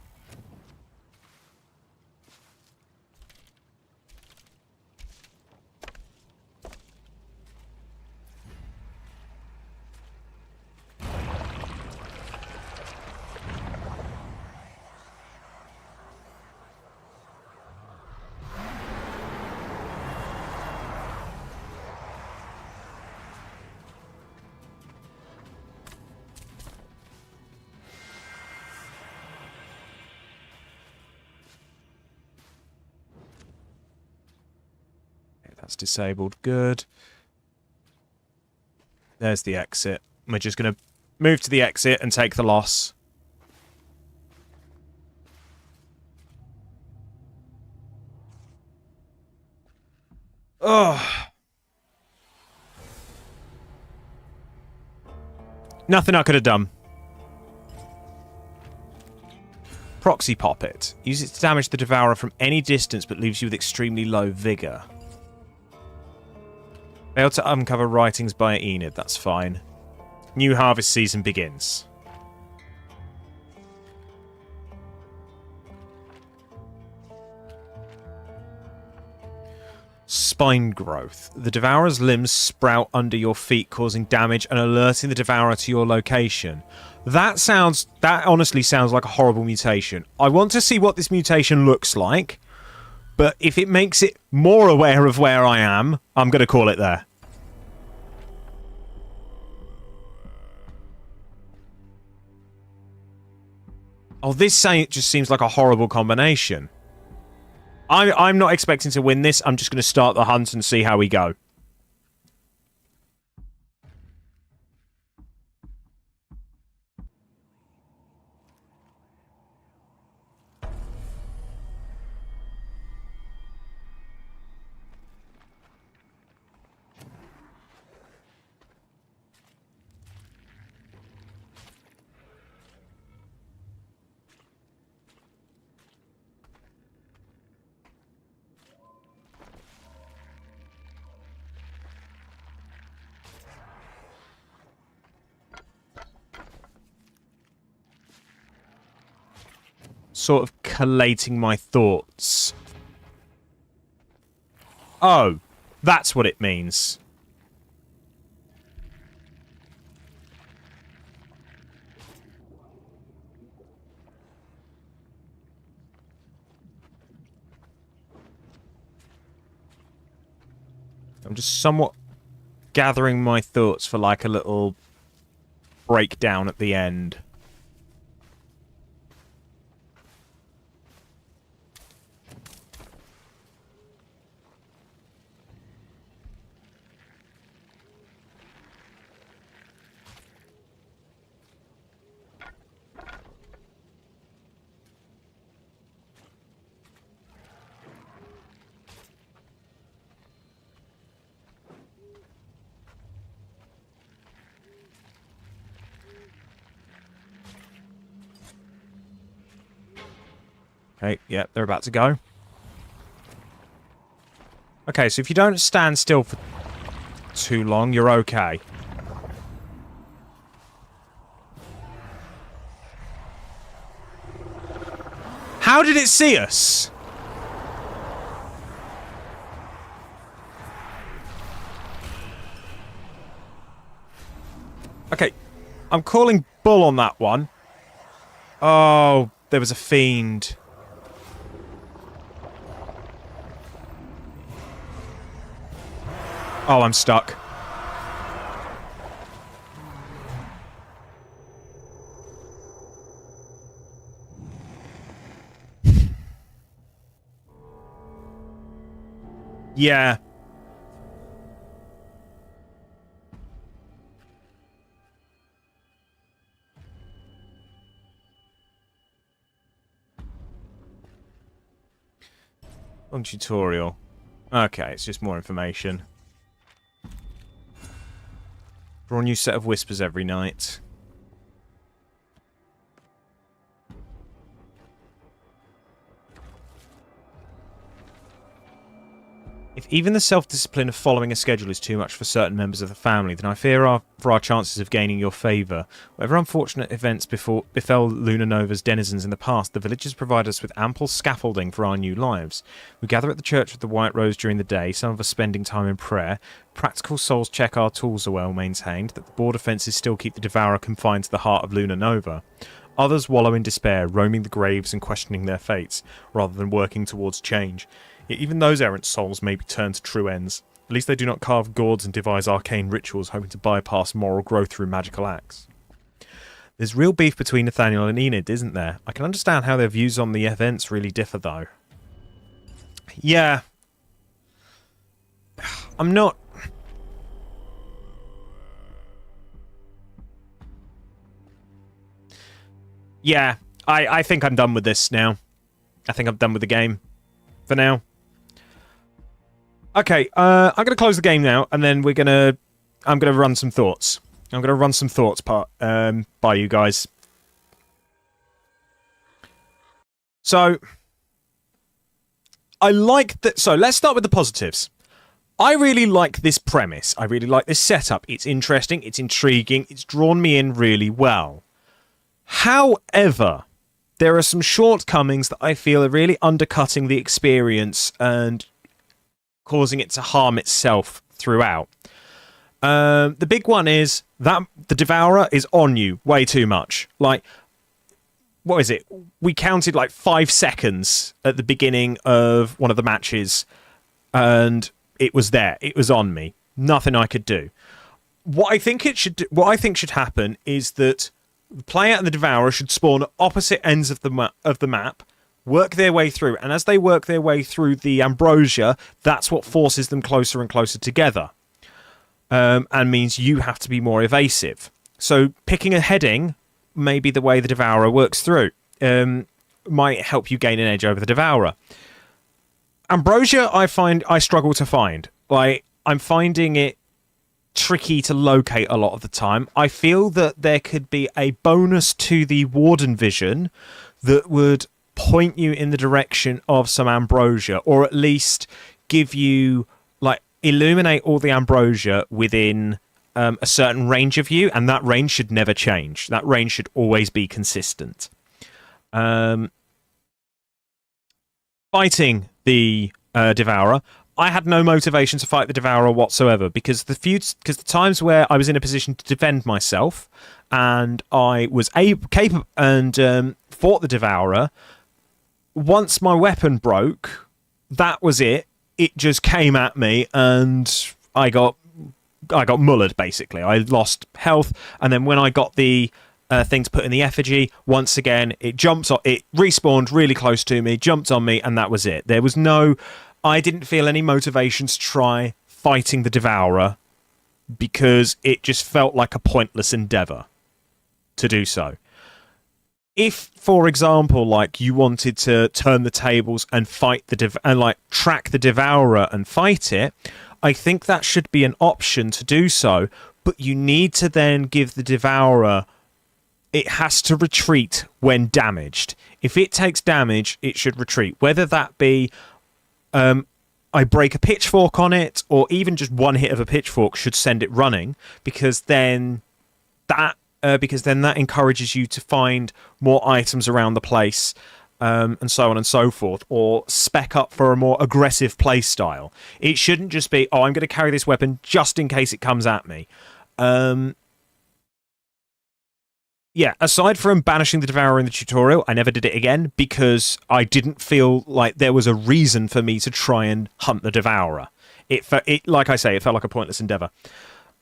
That's disabled. Good. There's the exit. We're just going to move to the exit and take the loss. Oh. Nothing I could have done. Proxy pop it. Use it to damage the Devourer from any distance but leaves you with extremely low vigor. Failed to uncover writings by Enid, that's fine. New harvest season begins. Spine growth. The Devourer's limbs sprout under your feet, causing damage and alerting the Devourer to your location. That honestly sounds like a horrible mutation. I want to see what this mutation looks like, but if it makes it more aware of where I am, I'm going to call it there. Oh, this just seems like a horrible combination. I'm not expecting to win this. I'm just going to start the hunt and see how we go. Sort of collating my thoughts. Oh, that's what it means. I'm just somewhat gathering my thoughts for like a little breakdown at the end. Okay, yeah, they're about to go. Okay, so if you don't stand still for too long, you're okay. How did it see us? Okay, I'm calling bull on that one. Oh, there was a fiend. Oh, I'm stuck. Yeah. Long tutorial. Okay, it's just more information. Draw a new set of whispers every night. If even the self-discipline of following a schedule is too much for certain members of the family, then I fear for our chances of gaining your favour. Whatever unfortunate events befell Lunar Nova's denizens in the past, the villagers provide us with ample scaffolding for our new lives. We gather at the Church of the White Rose during the day, some of us spending time in prayer. Practical souls check our tools are well maintained, that the border fences still keep the Devourer confined to the heart of Lunar Nova. Others wallow in despair, roaming the graves and questioning their fates, rather than working towards change. Yet even those errant souls may be turned to true ends. At least they do not carve gourds and devise arcane rituals hoping to bypass moral growth through magical acts. There's real beef between Nathaniel and Enid, isn't there? I can understand how their views on the events really differ, though. Yeah. I'm not... Yeah, I think I'm done with this now. I think I'm done with the game. For now. Okay, I'm going to close the game now, and then I'm going to run some thoughts. I'm going to run some thoughts by you guys. So, I like that. So, let's start with the positives. I really like this premise. I really like this setup. It's interesting. It's intriguing. It's drawn me in really well. However, there are some shortcomings that I feel are really undercutting the experience and causing it to harm itself throughout. The big one is that the Devourer is on you way too much. Like, what is it? We counted like 5 seconds at the beginning of one of the matches, and it was there. It was on me. Nothing I could do. What I think should happen is that The player and the Devourer should spawn at opposite ends of the map, work their way through, and as they work their way through the ambrosia, that's what forces them closer and closer together, and means you have to be more evasive. So picking a heading may be the way the Devourer works through. Might help you gain an edge over the Devourer. Ambrosia, I struggle to find. Like, I'm finding it tricky to locate a lot of the time. I feel that there could be a bonus to the Warden vision that would point you in the direction of some ambrosia, or at least give you, like, illuminate all the ambrosia within a certain range of you, and that range should never change. That range should always be consistent. Fighting the Devourer, I had no motivation to fight the Devourer whatsoever, because the times where I was in a position to defend myself and I was capable and fought the Devourer, once my weapon broke, that was it. It just came at me and I got mullered, basically. I lost health, and then when I got the thing to put in the effigy, once again it respawned really close to me, jumped on me, and that was it. I didn't feel any motivation to try fighting the Devourer, because it just felt like a pointless endeavour to do so. If, for example, like, you wanted to turn the tables and fight track the Devourer and fight it, I think that should be an option to do so, but you need to then give the Devourer, it has to retreat when damaged. If it takes damage, it should retreat, whether that be I break a pitchfork on it, or even just one hit of a pitchfork should send it running, because then that encourages you to find more items around the place, and so on and so forth, or spec up for a more aggressive play style. It shouldn't just be, I'm going to carry this weapon just in case it comes at me. Yeah, aside from banishing the Devourer in the tutorial, I never did it again, because I didn't feel like there was a reason for me to try and hunt the Devourer. Like I say, it felt like a pointless endeavour.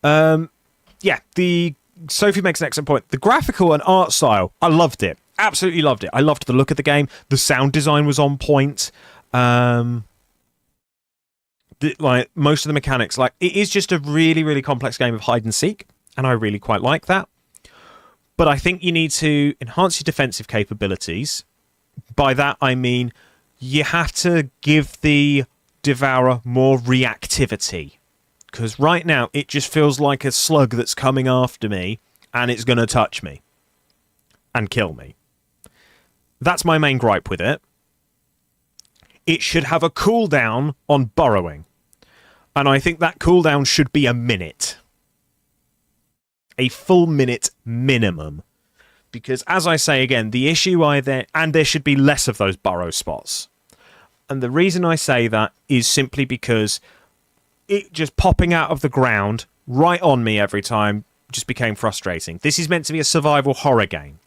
Yeah, Sophie makes an excellent point. The graphical and art style, I loved it. Absolutely loved it. I loved the look of the game. The sound design was on point. Like, most of the mechanics, like, it is just a really, really complex game of hide and seek, and I really quite like that. But I think you need to enhance your defensive capabilities. By that, I mean you have to give the Devourer more reactivity. Because right now, it just feels like a slug that's coming after me, and it's going to touch me and kill me. That's my main gripe with it. It should have a cooldown on burrowing. And I think that cooldown should be a minute. A full minute minimum. Because, as I say again, the issue and there should be less of those burrow spots. And the reason I say that is simply because it just popping out of the ground right on me every time just became frustrating. This is meant to be a survival horror game.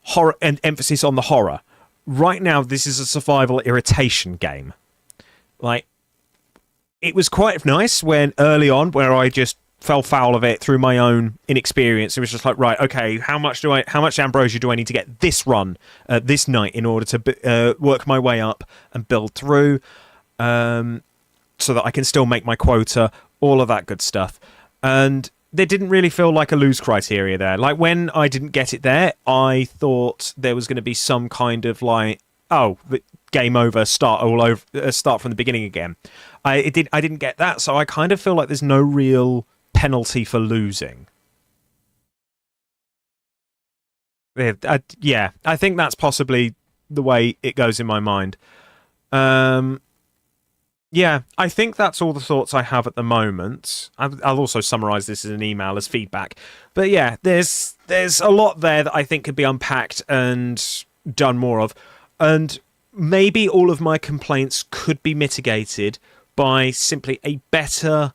Horror and emphasis on the horror. Right now, this is a survival irritation game. Like, it was quite nice when early on, where I just fell foul of it through my own inexperience. It was just like, right, okay, how much ambrosia do I need to get this run this night in order to work my way up and build through, so that I can still make my quota, all of that good stuff. And there didn't really feel like a lose criteria there. Like, when I didn't get it there, I thought there was going to be some kind of like, oh, game over, start from the beginning again. I didn't get that, so I kind of feel like there's no real penalty for losing. Yeah, I think that's possibly the way it goes in my mind. Yeah, I think that's all the thoughts I have at the moment. I'll also summarise this as an email as feedback. But yeah, there's a lot there that I think could be unpacked and done more of. And maybe all of my complaints could be mitigated by simply a better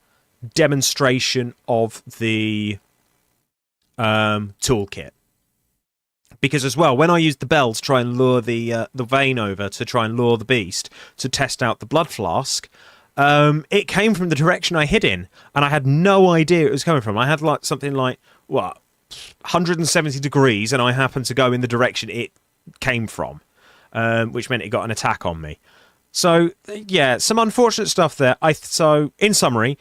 demonstration of the toolkit. Because as well, when I used the bell to try and lure the vein over, to try and lure the beast, to test out the blood flask, it came from the direction I hid in, and I had no idea it was coming from. I had like something like, what, 170 degrees, and I happened to go in the direction it came from, which meant it got an attack on me. So, yeah, some unfortunate stuff there. So, in summary,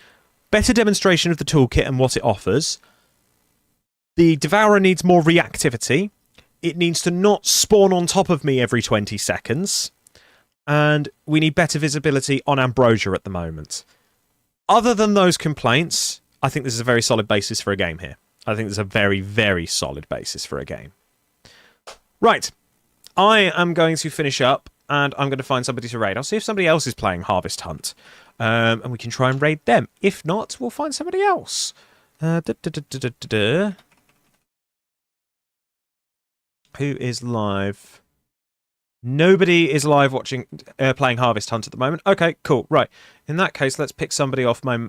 better demonstration of the toolkit and what it offers. The Devourer needs more reactivity. It needs to not spawn on top of me every 20 seconds. And we need better visibility on Ambrosia at the moment. Other than those complaints, I think this is a very solid basis for a game here. I think there's a very, very solid basis for a game. Right. I am going to finish up, and I'm going to find somebody to raid. I'll see if somebody else is playing Harvest Hunt, and we can try and raid them. If not, we'll find somebody else. Who is live? Nobody is live watching, playing Harvest Hunt at the moment. Okay, cool. Right. In that case, let's pick somebody off my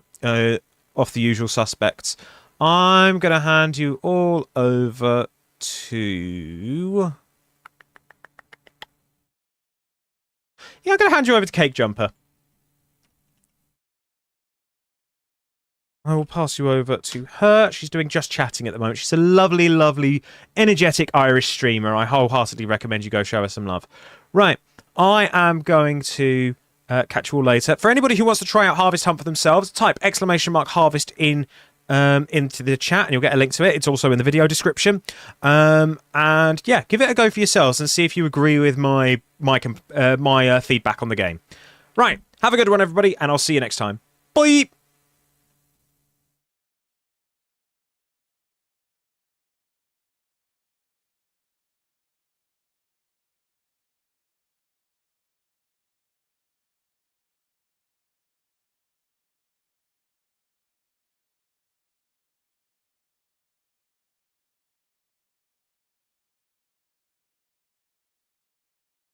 off the usual suspects. I'm going to hand you all over to... Yeah, I'm going to hand you over to Cake Jumper. I will pass you over to her. She's doing just chatting at the moment. She's a lovely, lovely, energetic Irish streamer. I wholeheartedly recommend you go show her some love. Right, I am going to catch you all later. For anybody who wants to try out Harvest Hunt for themselves, type !harvest in into the chat and you'll get a link to it. It's also in the video description. And yeah, give it a go for yourselves and see if you agree with my feedback on the game. Right, have a good one, everybody, and I'll see you next time. Bye!